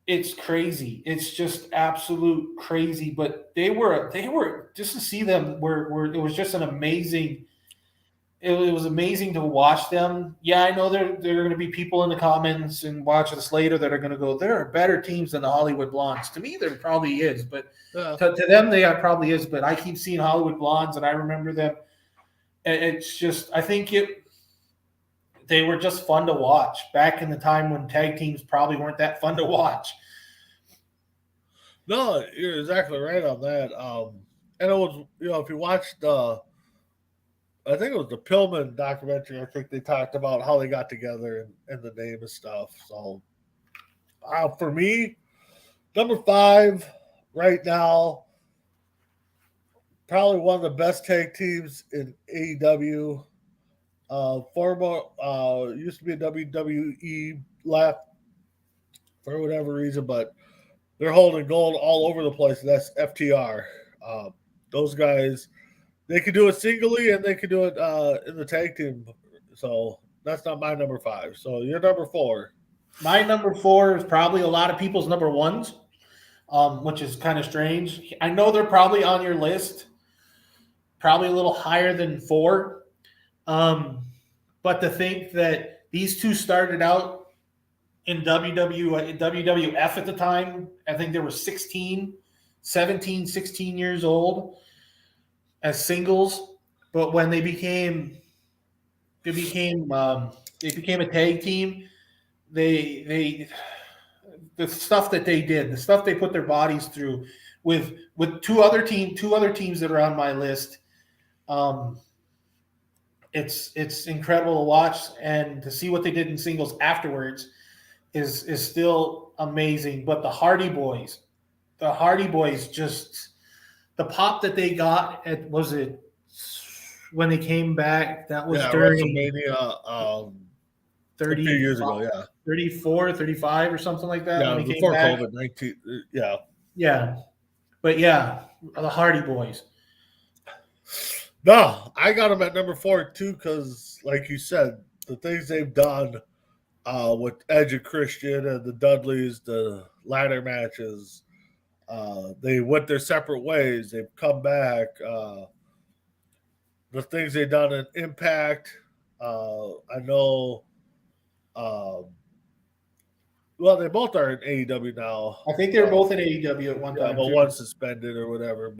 it's crazy. It's just absolute crazy. But they were just to see them were it was just an amazing. It was amazing to watch them. Yeah, I know there are going to be people in the comments and watch this later that are going to go, there are better teams than the Hollywood Blondes. To me, there probably is, but to them, probably is. But I keep seeing Hollywood Blondes, and I remember them. It's just, I think they were just fun to watch back in the time when tag teams probably weren't that fun to watch. No, you're exactly right on that. And it was, if you watched I think it was the Pillman documentary. I think they talked about how they got together and the name and stuff. So, for me, number 5 right now, probably one of the best tag teams in AEW. Former used to be a WWE, left for whatever reason, but they're holding gold all over the place. And that's FTR. Those guys. They could do it singly and they could do it in the tag team. So that's not my number 5. So you're number 4. My number 4 is probably a lot of people's number 1s, which is kind of strange. I know they're probably on your list, probably a little higher than 4. But to think that these two started out in WWF at the time, I think they were 17, 16 years old as singles, but when they became a tag team, the stuff that they did, the stuff they put their bodies through with two other teams that are on my list, it's incredible to watch, and to see what they did in singles afterwards is still amazing. But the Hardy Boys just, the pop that they got was it when they came back? That was during WrestleMania 30 a few years ago, 34, 35 or something like that. Yeah, when they before came back. COVID-19. Yeah. But yeah, the Hardy Boys. No, I got them at number 4 too, because like you said, the things they've done with Edge and Christian and the Dudleys, the ladder matches. They went their separate ways. They've come back. The things they've done in Impact. I know. Well, they both are in AEW now. I think they were both in AEW at one time. But one's suspended or whatever,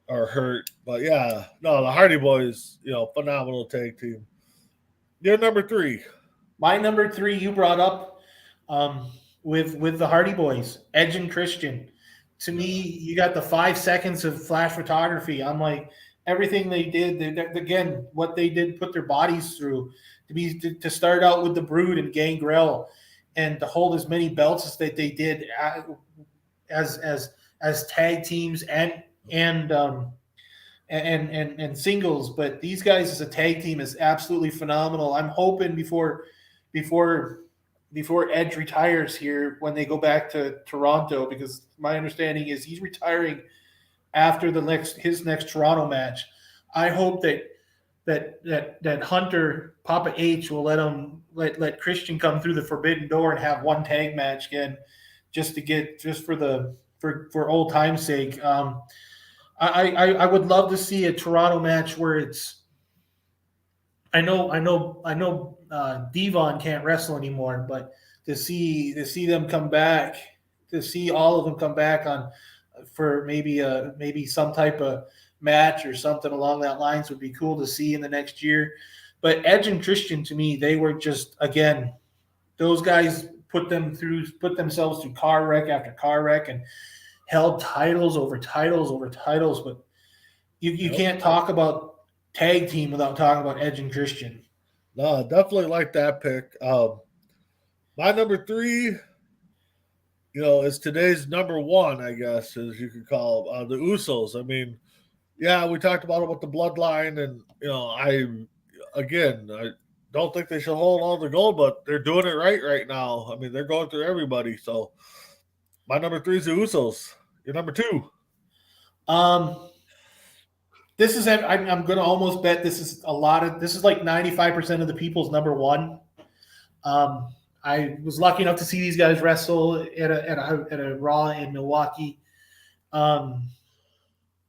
or hurt. But yeah, no, the Hardy Boys, phenomenal tag team. You're number 3. My number 3 you brought up with the Hardy Boys, Edge and Christian. To me, you got the 5 seconds of flash photography. I'm like, everything they did, again, what they did, put their bodies through to start out with the Brood and Gangrel, and to hold as many belts as that they did as tag teams and singles. But these guys as a tag team is absolutely phenomenal. I'm hoping before Edge retires here, when they go back to Toronto, because my understanding is he's retiring after his next Toronto match. I hope that that Hunter Papa H will let Christian come through the forbidden door and have one tag match again, just for old time's sake. I would love to see a Toronto match where it's. I know. Devon can't wrestle anymore, but to see them come back, to see all of them come back on for maybe some type of match or something along that lines would be cool to see in the next year. But Edge and Christian, to me, they were just, again, those guys put themselves through car wreck after car wreck and held titles over titles over titles. But you can't talk about tag team without talking about Edge and Christian. No, definitely like that pick. My number 3, is today's number 1, I guess, as you could call the Usos. I mean, yeah, we talked about the bloodline, and I don't think they should hold all the gold, but they're doing it right now. I mean, they're going through everybody. So my number 3 is the Usos. Your number 2. This is, I'm going to almost bet this is like 95% of the people's number 1. I was lucky enough to see these guys wrestle at a Raw in Milwaukee. And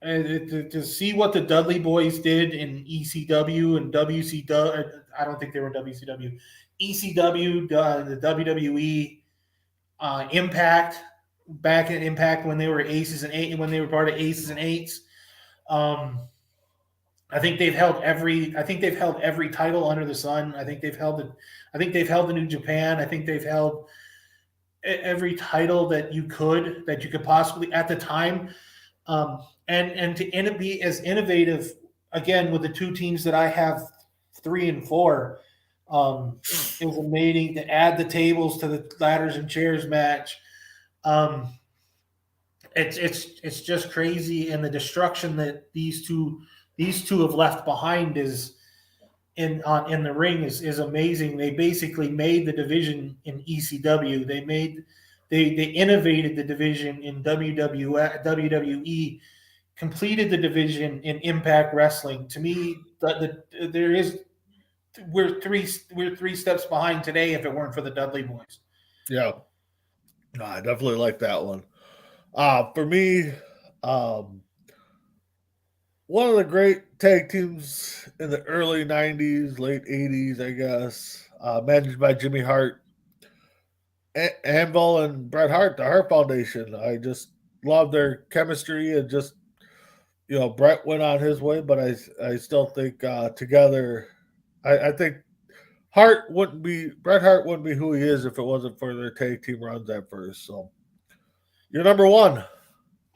to see what the Dudley Boys did in ECW and WCW, I don't think they were WCW, ECW, the WWE, Impact, back at Impact when they were Aces and Eight, when they were part of Aces and Eights. I think they've held every title under the sun. I think they've held the New Japan. I think they've held every title that you could possibly at the time. And to be as innovative again with the 2 teams that I have, 3 and 4, it was amazing to add the tables to the ladders and chairs match. It's just crazy, and the destruction that these two have left behind is in the ring is amazing. They basically made the division in ECW. They innovated the division in WWE, completed the division in Impact Wrestling. To me, we're 3 steps behind today if it weren't for the Dudley Boys. Yeah, no, I definitely like that one. For me, one of the great tag teams in the early 90s, late 80s, I guess, managed by Jimmy Hart, Anvil and Bret Hart, the Hart Foundation. I just love their chemistry, and just, Bret went on his way, but I still think together, I think Bret Hart wouldn't be who he is if it wasn't for their tag team runs at first. So you're number 1.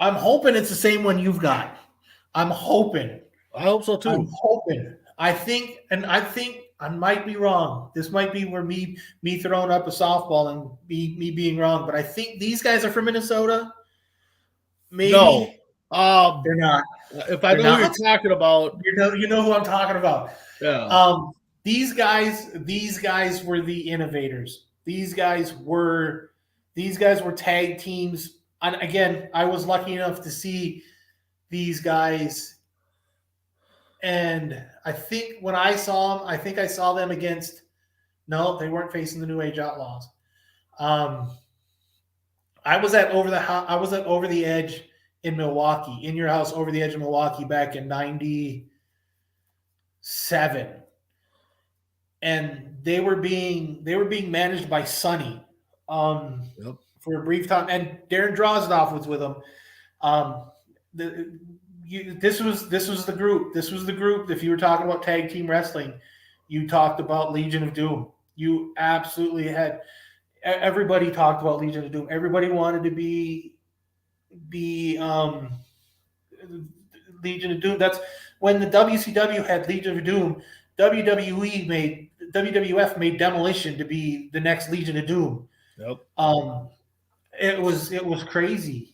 I'm hoping it's the same one you've got. I'm hoping. I hope so too. I'm hoping. I think I might be wrong. This might be where me throwing up a softball and me being wrong. But I think these guys are from Minnesota. Maybe. No, they're not. If I know who you're talking about, you know who I'm talking about. Yeah. These guys were the innovators. These guys were tag teams. And again, I was lucky enough to see these guys, and I think when I saw them, I saw them against. No, they weren't facing the New Age Outlaws. I was at Over the Edge in Milwaukee, in your house, Over the Edge in Milwaukee, back in '97, and they were being managed by Sonny for a brief time, and Darren Drozdoff was with them. This was the group. This was the group. If you were talking about tag team wrestling, you talked about Legion of Doom. You absolutely had. Everybody talked about Legion of Doom. Everybody wanted to be Legion of Doom. That's when the WCW had Legion of Doom. WWF made Demolition to be the next Legion of Doom. Yep. It was crazy.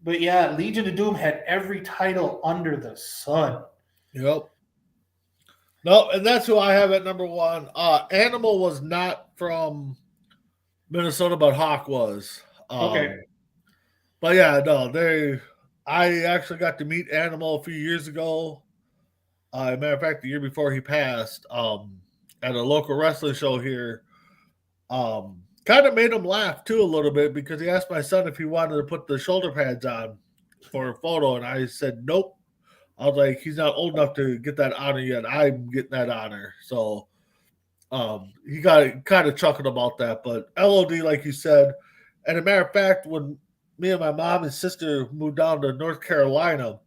But yeah, Legion of Doom had every title under the sun. Yep. No, and that's who I have at number 1. Animal was not from Minnesota, but Hawk was. Okay. But yeah, no, I actually got to meet Animal a few years ago. Matter of fact, the year before he passed, at a local wrestling show here, kind of made him laugh too a little bit because he asked my son if he wanted to put the shoulder pads on for a photo, and I said nope. I was like, he's not old enough to get that honor yet. I'm getting that honor. So he got kind of chuckled about that. But LOD, like you said, and a matter of fact, when me and my mom and sister moved down to North Carolina,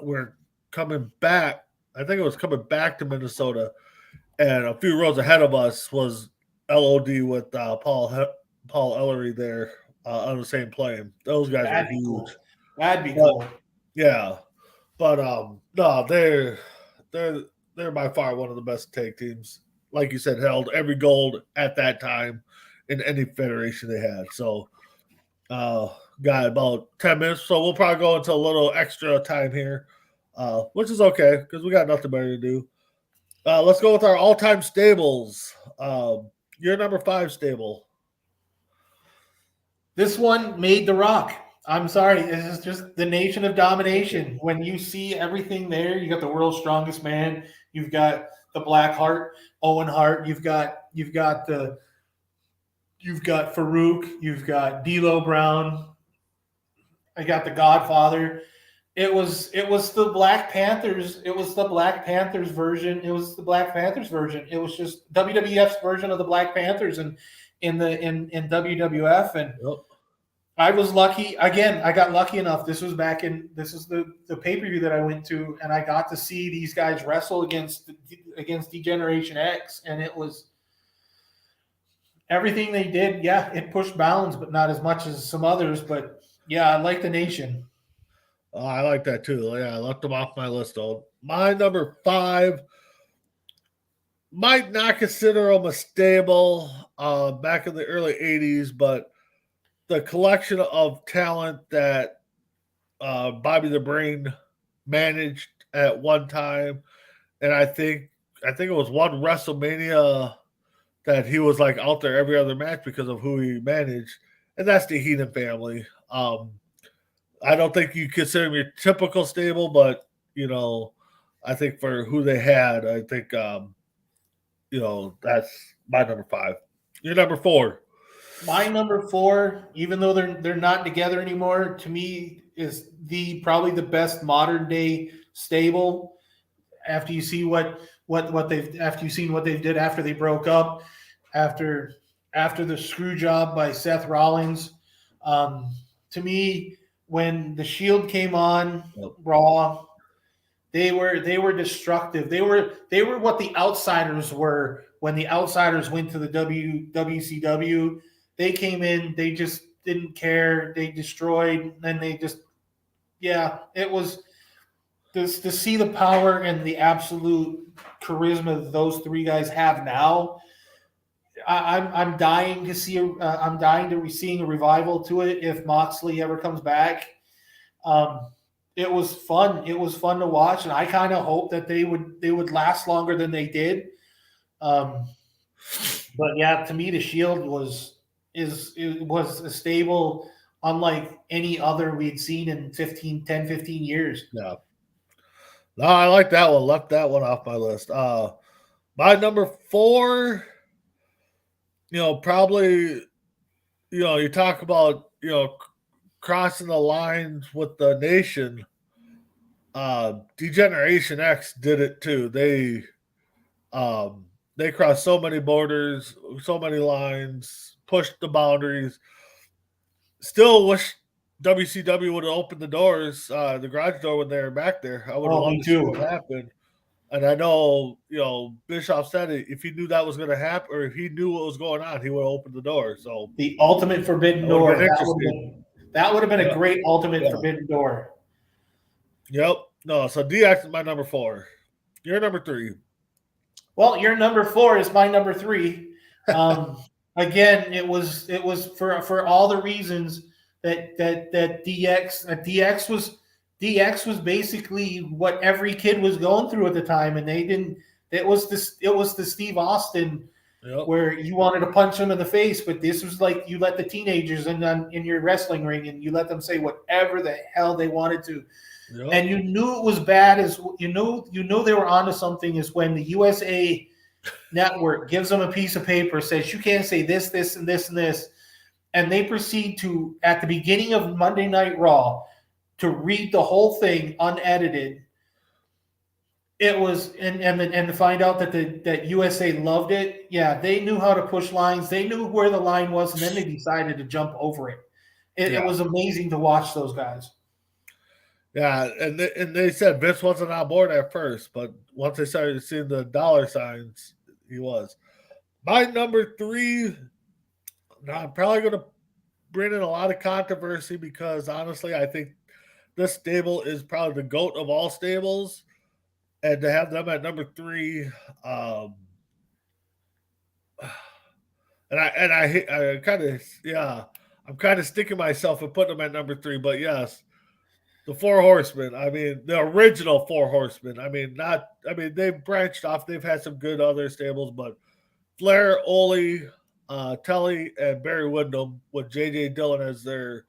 we're coming back. I think it was coming back to Minnesota, and a few rows ahead of us was LOD with Paul Ellery there on the same plane. Those guys That'd are be huge. cool. That'd be But, cool. yeah, but no, they're by far one of the best tag teams. Like you said, held every gold at that time in any federation they had. So, got about 10 minutes, so we'll probably go into a little extra time here, which is okay because we got nothing better to do. Let's go with our all-time stables. Your number 5 stable. This one made The Rock. I'm sorry. This is just the Nation of Domination. When you see everything there, you got the world's strongest man. You've got the Black Heart, Owen Hart. You've got Farouk. You've got D'Lo Brown. I got the Godfather. It was the Black Panthers. It was the Black Panthers version. It was just WWF's version of the Black Panthers in WWF. And Yep. I was lucky. Again, I got lucky enough. This is the pay-per-view that I went to, and I got to see these guys wrestle against Degeneration X, and it was everything they did. Yeah, it pushed bounds, but not as much as some others. But yeah, I like the Nation. Oh, I like that too. Yeah, I left them off my list. Though. My number 5 might not consider them a stable back in the early 80s, but the collection of talent that Bobby the Brain managed at one time, and I think it was one WrestleMania that he was like out there every other match because of who he managed, and that's the Heenan family. I don't think you consider them your typical stable, but I think for who they had, I think that's my number 5. Your number 4. My number 4, even though they're not together anymore, to me is probably the best modern day stable. After you see what they've did after they broke up, after the screw job by Seth Rollins, to me, when the Shield came on Raw, they were destructive. They were what the Outsiders were when the Outsiders went to the WCW. They came in, they just didn't care. They destroyed, and they just, it was to see the power and the absolute charisma that those 3 guys have now. I'm dying to see. I'm dying to be seeing a revival to it if Moxley ever comes back. It was fun. It was fun to watch, and I kind of hope that they would last longer than they did. But yeah, to me, the Shield was a stable unlike any other we'd seen in 10, 15 years. Yeah. No, I like that one. Left that one off my list. My number 4, probably, you talk about, crossing the lines with the Nation. Degeneration X did it too. They crossed so many borders, so many lines, pushed the boundaries. Still wish WCW would have opened the doors, the garage door when they were back there. I would have loved to see what happened. And I know, Bischoff said it, if he knew that was going to happen, or if he knew what was going on, he would have opened the door. So the ultimate forbidden door. That would have been a great ultimate forbidden door. Yep. No, so DX is my number 4. You're number 3. Well, your number 4 is my number 3. Again, it was for all the reasons that DX was basically what every kid was going through at the time, and they didn't. It was the Steve Austin Yep. where you wanted to punch them in the face, but this was like you let the teenagers in your wrestling ring and you let them say whatever the hell they wanted to. Yep. And you knew it was bad as you knew they were onto something is when the USA Network gives them a piece of paper, says you can't say this, this, and this, and this, and they proceed to at the beginning of Monday Night Raw to read the whole thing unedited. It was and to find out that USA loved it. Yeah, they knew how to push lines. They knew where the line was, and then they decided to jump over it. It was amazing to watch those guys. Yeah, and they said Vince wasn't on board at first, but once they started seeing the dollar signs, he was. My number 3, now I'm probably going to bring in a lot of controversy because honestly, I think this stable is probably the GOAT of all stables. And to have them at number 3, and I kind of I'm kind of sticking myself and putting them at number 3. But yes, the Four Horsemen. I mean, the original Four Horsemen. I mean, they've branched off. They've had some good other stables, but Flair, Ole, Tully, and Barry Windham with J.J. Dillon as their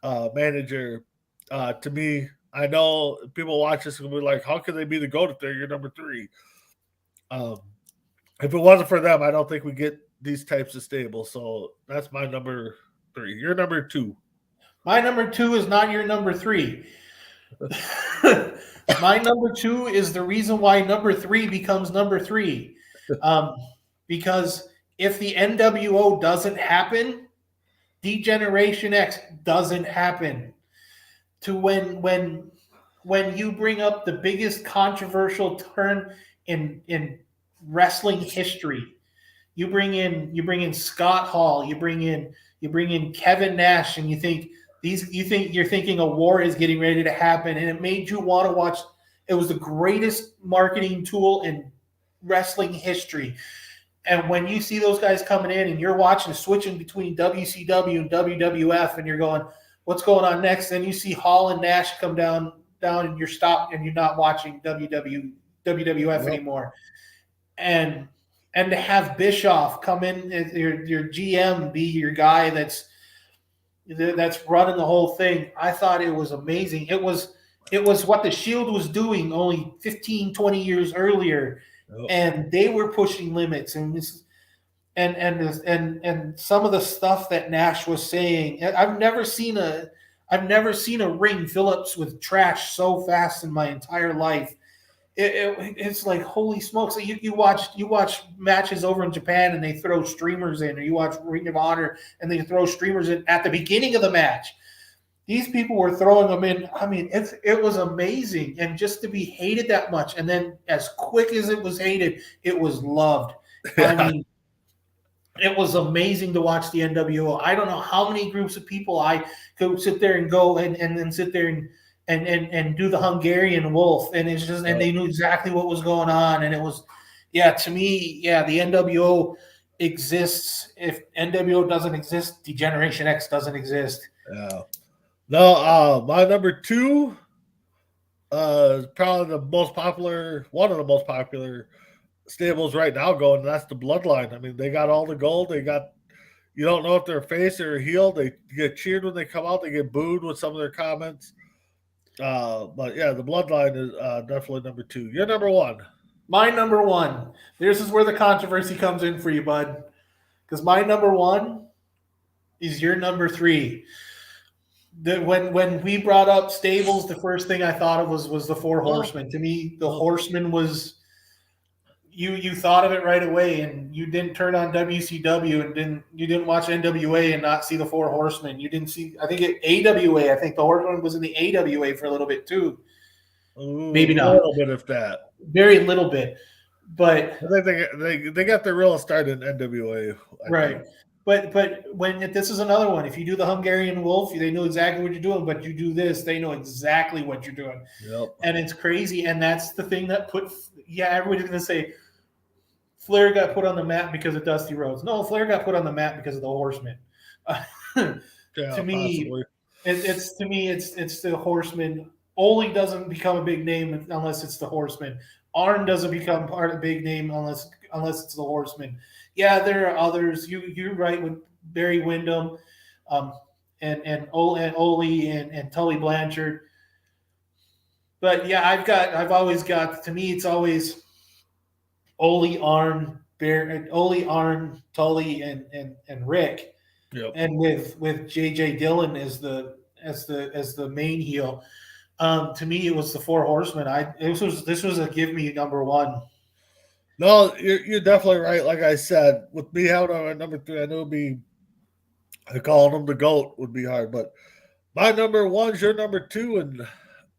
manager. To me, I know people watch this and be like, how can they be the GOAT if they're your number 3? If it wasn't for them, I don't think we get these types of stables. So that's my number 3. Your number 2. My number 2 is not your number 3. My number 2 is the reason why number 3 becomes number 3. Because if the NWO doesn't happen, Degeneration X doesn't happen. To when you bring up the biggest controversial turn in wrestling history, you bring in Scott Hall, you bring in Kevin Nash, and you're thinking a war is getting ready to happen, and it made you want to watch. It was the greatest marketing tool in wrestling history. And when you see those guys coming in and you're watching, switching between WCW and WWF, and you're going, what's going on next? Then you see Hall and Nash come down, and you're stopped, and you're not watching WWF anymore. And to have Bischoff come in, your GM, be your guy that's running the whole thing, I thought it was amazing. It was what the Shield was doing only 15, 20 years earlier. And they were pushing limits, and some of the stuff that Nash was saying. I've never seen a ring fill up with trash so fast in my entire life. It's like holy smokes! You watch matches over in Japan and they throw streamers in, or you watch Ring of Honor and they throw streamers in at the beginning of the match. These people were throwing them in. I mean, it was amazing. And just to be hated that much, and then as quick as it was hated, it was loved. Yeah. I mean, it was amazing to watch the NWO. I don't know how many groups of people I could sit there and go and sit there and do the Hungarian Wolf. And it's just, and they knew exactly what was going on. And it was, to me, the NWO exists. If NWO doesn't exist, Degeneration X doesn't exist. Yeah. No, my number 2 is probably one of the most popular stables right now going, and that's the Bloodline. I mean, they got all the gold. You don't know if they're face or heel. They get cheered when they come out. They get booed with some of their comments. But yeah, the Bloodline is definitely number 2. You're number 1. My number 1. This is where the controversy comes in for you, bud. Because my number 1 is your number 3. When we brought up stables, the first thing I thought of was the Four Horsemen. To me, the Horsemen was you thought of it right away, and you didn't turn on WCW and you didn't watch NWA and not see the Four Horsemen. You didn't see, I think, AWA. I think the Horsemen was in the AWA for a little bit too. Maybe not a little bit of that, very little bit, but I think they got their real start in NWA, right. But when this is another one, if you do the Hungarian Wolf, they know exactly what you're doing. But you do this, they know exactly what you're doing. Yep. And it's crazy. And that's the thing that everybody's going to say, Flair got put on the map because of Dusty Rhodes. No, Flair got put on the map because of the Horsemen. To me, it's the Horsemen. Ole doesn't become a big name unless it's the Horsemen. Arn doesn't become part of the big name unless unless it's the Horsemen. Yeah, there are others. You're right with Barry Windham, and Ole and Tully Blanchard. But yeah, I've always got, to me it's always Ole, Arn, Tully, and Rick, Yep. and with JJ Dillon as the main heel. To me, it was the Four Horsemen. This was a give me number one. No, you're definitely right. Like I said, with me having on number 3, I knew it'd be calling him the GOAT would be hard, but my number 1's your number 2, and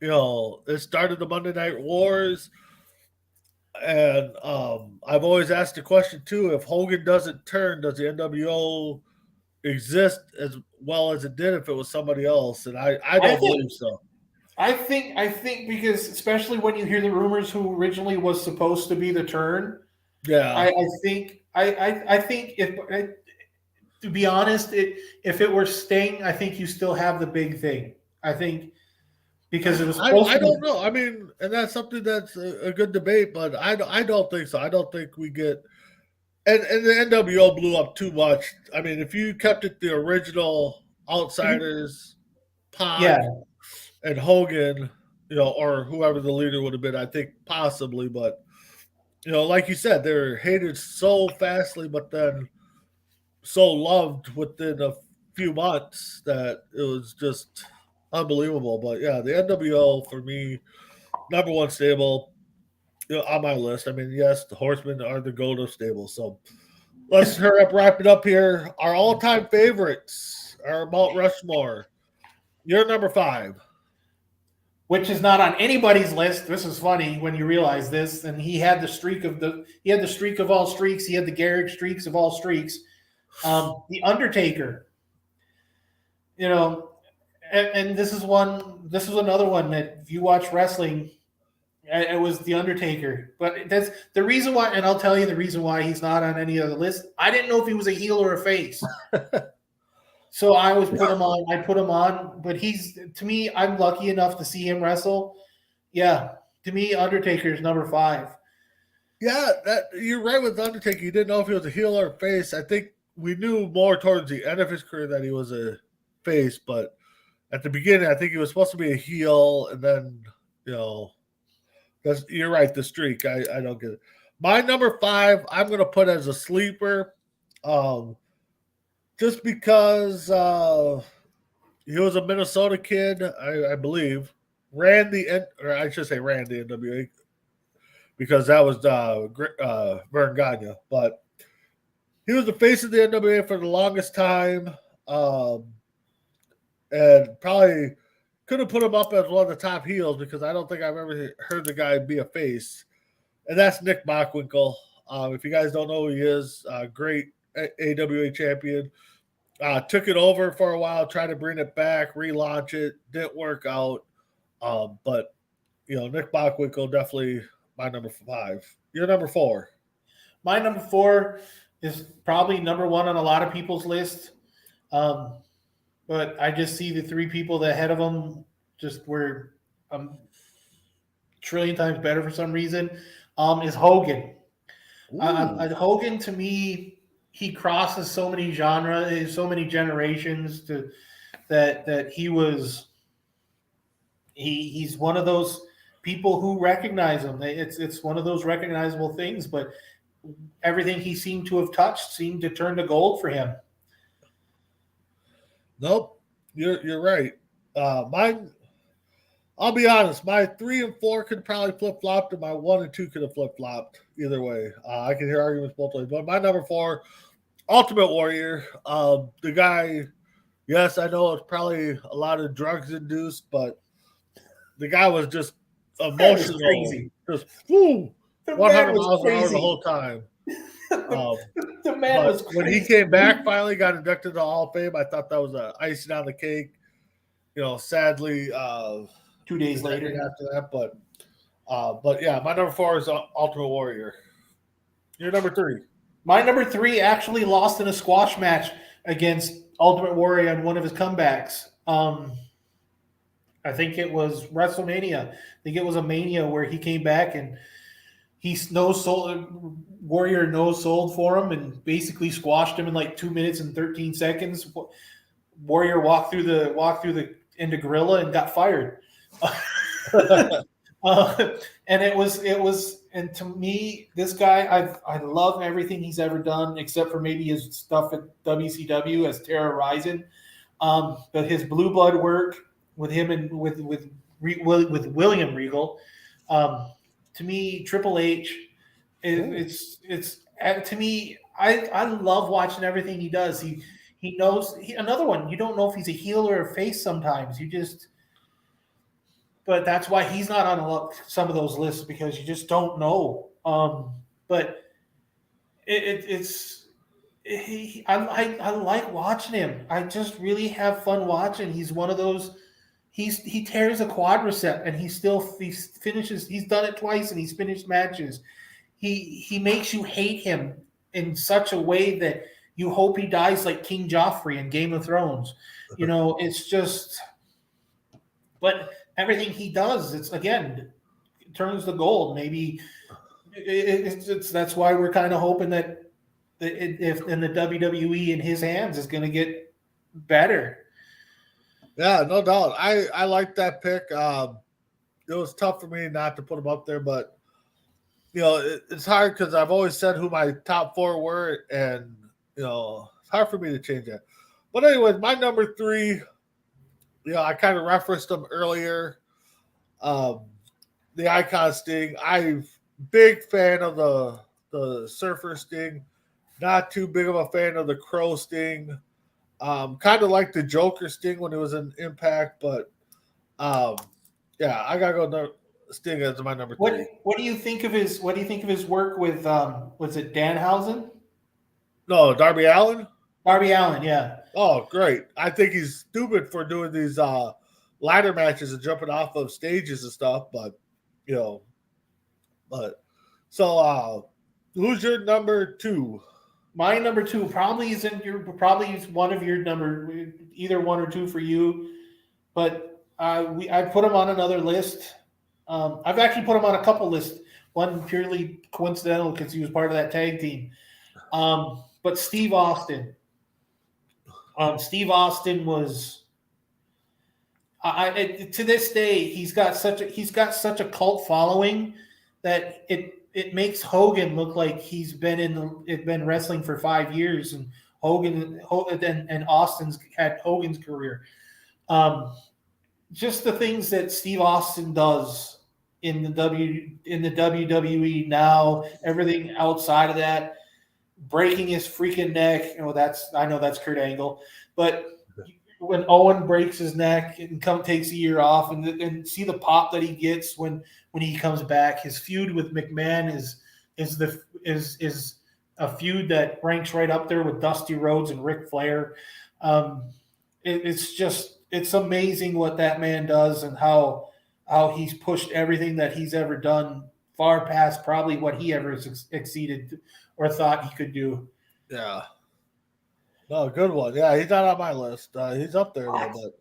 it started the Monday Night Wars. And I've always asked the question too: if Hogan doesn't turn, does the NWO exist as well as it did if it was somebody else? And I don't believe so. I think because especially when you hear the rumors who originally was supposed to be the turn, Yeah, I think if to be honest, if it were Sting, I think you still have the big thing. I think because it was supposed I to be. don't know. I mean, and that's something that's a good debate, but I don't think so. I don't think we get. And the NWO blew up too much. I mean, if you kept it the original Outsiders, Yeah, Pac, and Hogan, or whoever the leader would have been, I think possibly, but like you said, they're hated so fastly, but then so loved within a few months that it was just unbelievable. But yeah, the NWO for me, number 1 stable, on my list. I mean, yes, the Horsemen are the GOAT of stables. So let's hurry up, wrap it up here. Our all-time favorites are Mount Rushmore. You're number 5. which is not on anybody's list. This is funny when you realize this. And he had the streak of all streaks. He had the Garrick streaks of all streaks. The Undertaker. And this is another one that if you watch wrestling, it was the Undertaker. But that's the reason why, and I'll tell you the reason why he's not on any other list. I didn't know if he was a heel or a face. So I put him on. I put him on, but to me, I'm lucky enough to see him wrestle. Yeah, to me, Undertaker is number 5. Yeah, you're right with Undertaker. You didn't know if he was a heel or a face. I think we knew more towards the end of his career that he was a face, but at the beginning, I think he was supposed to be a heel, and then you're right. The streak, I don't get it. My number 5, I'm going to put as a sleeper, just because he was a Minnesota kid, I believe. Ran the NWA, because that was Vern Gagne, but he was the face of the NWA for the longest time, and probably could have put him up as one of the top heels because I don't think I've ever heard the guy be a face, and that's Nick Bockwinkel. If you guys don't know who he is, great AWA champion. Took it over for a while, tried to bring it back, relaunch it, didn't work out. But Nick Bockwinkel definitely my number 5. You're number 4. My number 4 is probably number 1 on a lot of people's list. But I just see the 3 people that ahead of him just were a trillion times better for some reason. Is Hogan. Hogan, to me, he crosses so many genres, so many generations that he's one of those people who recognize him. It's one of those recognizable things, but everything he seemed to have touched seemed to turn to gold for him. Nope, you're right. Mine, I'll be honest, my 3 and 4 could probably flip flopped, and my 1 and 2 could have flip flopped either way. I can hear arguments both ways, but my number 4, Ultimate Warrior. The guy, yes, I know it's probably a lot of drugs induced, but the guy was just emotional, crazy. just 100 miles an hour the whole time. The man was crazy. When he came back, finally got inducted to the Hall of Fame, I thought that was icing on the cake. Sadly, 2 days later after that, but yeah, my number 4 is Ultimate Warrior. Your number 3. My number 3 actually lost in a squash match against Ultimate Warrior on one of his comebacks. I think it was WrestleMania. I think it was a Mania where he came back and Warrior no-sold for him and basically squashed him in like 2 minutes and 13 seconds. Warrior walked through the into Gorilla and got fired. And it was, and to me, this guy, I love everything he's ever done, except for maybe his stuff at WCW as Terra Ryzing. But his Blue Blood work with him and with William Regal, to me, Triple H, it's to me, I love watching everything he does. He knows another one. You don't know if he's a heel or a face sometimes. But that's why he's not on some of those lists, because you just don't know. But I like watching him. I just really have fun watching. He's one of those. He tears a quadricep and he finishes. He's done it twice and he's finished matches. He makes you hate him in such a way that you hope he dies like King Joffrey in Game of Thrones. It's just. But everything he does, it's again, it turns to gold. Maybe that's why we're kind of hoping that if in the WWE in his hands is going to get better. Yeah, no doubt. I like that pick. It was tough for me not to put him up there, but it's hard because I've always said who my top four were, and it's hard for me to change that. But anyways, my number three. I kind of referenced him earlier. The Icon Sting. I'm big fan of the Surfer Sting. Not too big of a fan of the Crow Sting. Kind of like the Joker Sting when it was in Impact, but I gotta go Sting as my number three. What do you think of his work with was it Danhausen? No, Darby Allin. Darby Allin, yeah. Oh, great! I think he's stupid for doing these ladder matches and jumping off of stages and stuff. But who's your number two? My number two probably is one of your number, either one or two for you. But I put him on another list. I've actually put him on a couple lists. One purely coincidental because he was part of that tag team. But Steve Austin. Steve Austin was. To this day, he's got such a cult following that it makes Hogan look like he's been wrestling for 5 years, and Hogan and Austin's had Hogan's career. Just the things that Steve Austin does in the WWE now, everything outside of that, breaking his freaking neck. I know that's Kurt Angle, but when Owen breaks his neck and takes a year off, and see the pop that he gets when he comes back, his feud with McMahon is a feud that ranks right up there with Dusty Rhodes and Ric Flair. It's amazing what that man does and how he's pushed everything that he's ever done far past probably what he ever exceeded or thought he could do. Yeah. No, good one. Yeah, he's not on my list. He's up there a little bit.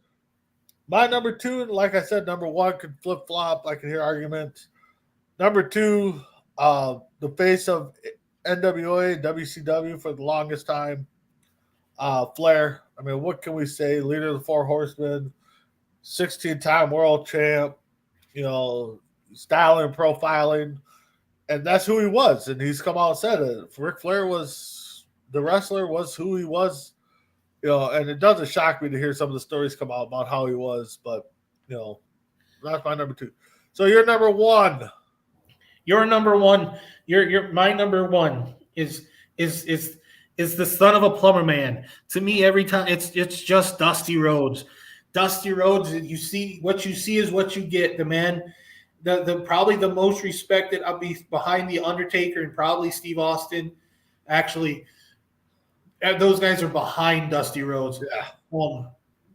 My number two, like I said, number one could flip-flop. I can hear arguments. Number two, the face of NWA and WCW for the longest time, Flair. I mean, what can we say? Leader of the Four Horsemen, 16-time world champ, styling, profiling, and that's who he was. And he's come out and said it. Ric Flair the wrestler was who he was, and it doesn't shock me to hear some of the stories come out about how he was, but that's my number two. So you're number one. Your number one. My number one is the son of a plumber man. To me, every time it's just Dusty Rhodes. Dusty Rhodes. You see what you see is what you get. The man, the probably the most respected. I'll be behind the Undertaker and probably Steve Austin. Actually, those guys are behind Dusty Rhodes. Yeah.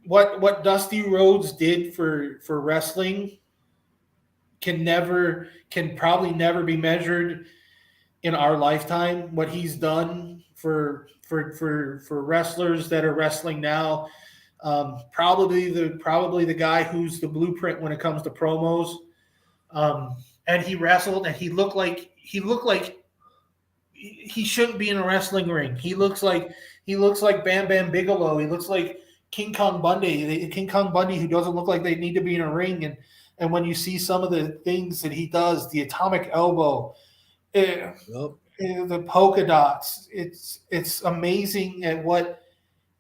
What Dusty Rhodes did for wrestling can probably never be measured in our lifetime. What he's done for wrestlers that are wrestling now, probably the guy who's the blueprint when it comes to promos. And he wrestled, and he looked like he looked like he shouldn't be in a wrestling ring. He looks like Bam Bam Bigelow. He looks like King Kong Bundy. King Kong Bundy, who doesn't look like they need to be in a ring. And when you see some of the things that he does, the atomic elbow, the polka dots, it's amazing at what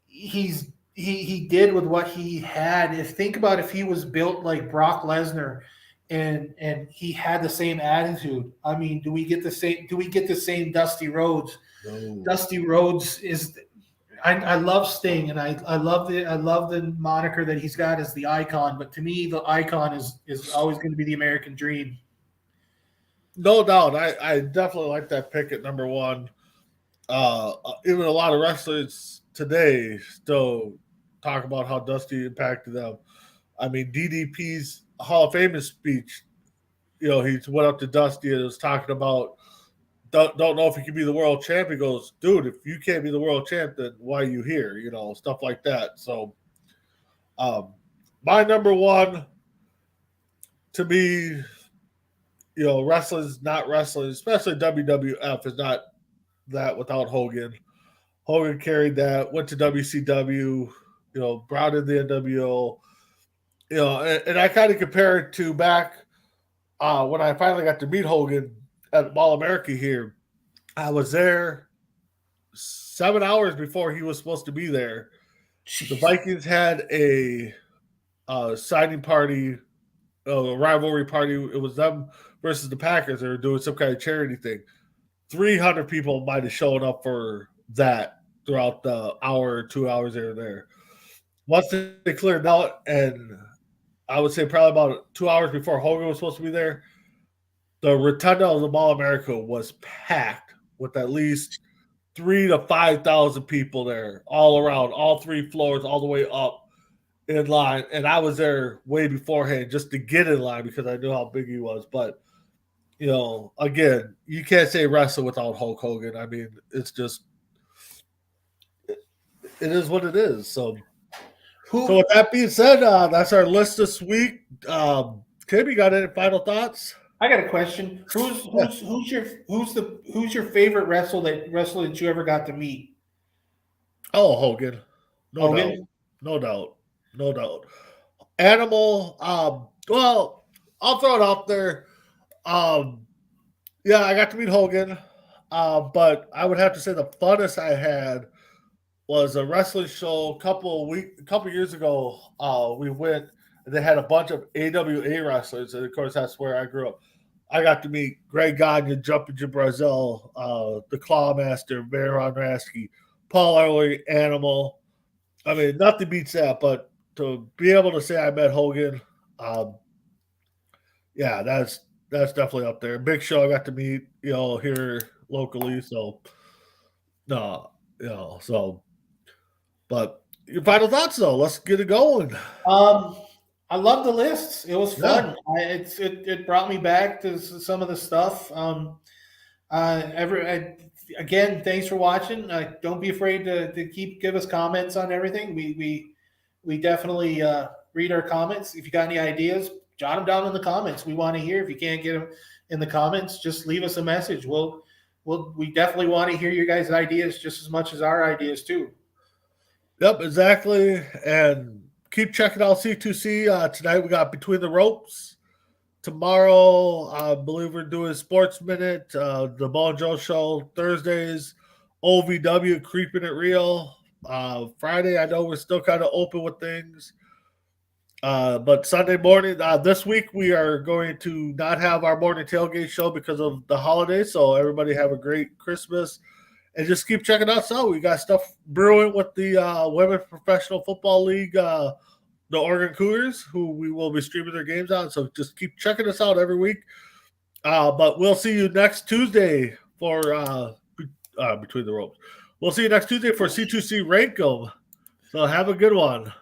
he did with what he had. Think about if he was built like Brock Lesnar and he had the same attitude. I mean, do we get the same Dusty Rhodes? No. Dusty Rhodes is I love Sting and I love the moniker that he's got as the icon, but to me the icon is always going to be the American Dream. No doubt. I definitely like that pick at number one. Even a lot of wrestlers today still talk about how Dusty impacted them. I mean, DDP's Hall of Fame speech, he went up to Dusty and was talking about don't know if he can be the world champ. He goes, dude, if you can't be the world champ, then why are you here? Stuff like that. So my number one, to me, wrestling's not wrestling, especially WWF is not that without Hogan. Hogan carried that, went to WCW, brought in the NWO, and I kind of compare it to back when I finally got to meet Hogan at Mall America here. I was there 7 hours before he was supposed to be there. Jeez. The Vikings had a signing party, a rivalry party. It was them versus the Packers. They were doing some kind of charity thing. 300 people might have shown up for that throughout the hour or 2 hours they were there. Once they cleared out, and I would say probably about 2 hours before Hogan was supposed to be there, the rotunda of the Mall America was packed with at least 3,000 to 5,000 people there, all around, all three floors, all the way up in line. And I was there way beforehand just to get in line because I knew how big he was. But, again, you can't say wrestling without Hulk Hogan. I mean, it's just, it is what it is. So with that being said, that's our list this week. Tim, you got any final thoughts? I got a question. Who's your favorite wrestler that you ever got to meet? Oh, Hogan. No doubt. Animal. Well, I'll throw it out there. Yeah, I got to meet Hogan. But I would have to say the funnest I had was a wrestling show a couple years ago. We went and they had a bunch of AWA wrestlers, and of course that's where I grew up. I got to meet Greg Gagne, Jumpin' Jim Brazil, the Clawmaster, Baron Rasky, Paul Ellering, Animal. I mean, nothing beats that, but to be able to say I met Hogan, yeah, that's definitely up there. Big Show I got to meet, here locally. So, but your final thoughts though, let's get it going. I love the lists. It was fun. Yeah. It brought me back to some of the stuff. Again, thanks for watching. Don't be afraid to give us comments on everything. We definitely read our comments. If you got any ideas, jot them down in the comments. We want to hear. If you can't get them in the comments, just leave us a message. We definitely want to hear your guys' ideas just as much as our ideas too. Yep, exactly. And keep checking out C2C. Tonight we got Between the Ropes. Tomorrow, I believe we're doing Sports Minute, the Ball and Joe Show. Thursdays, OVW, Creeping It Real. Friday, I know we're still kind of open with things. But Sunday morning, this week, we are going to not have our morning tailgate show because of the holidays. So everybody have a great Christmas. And just keep checking us out. We got stuff brewing with the Women's Professional Football League, the Oregon Cougars, who we will be streaming their games on. So just keep checking us out every week. But we'll see you next Tuesday for Between the Ropes. We'll see you next Tuesday for C2C Rank Em. So have a good one.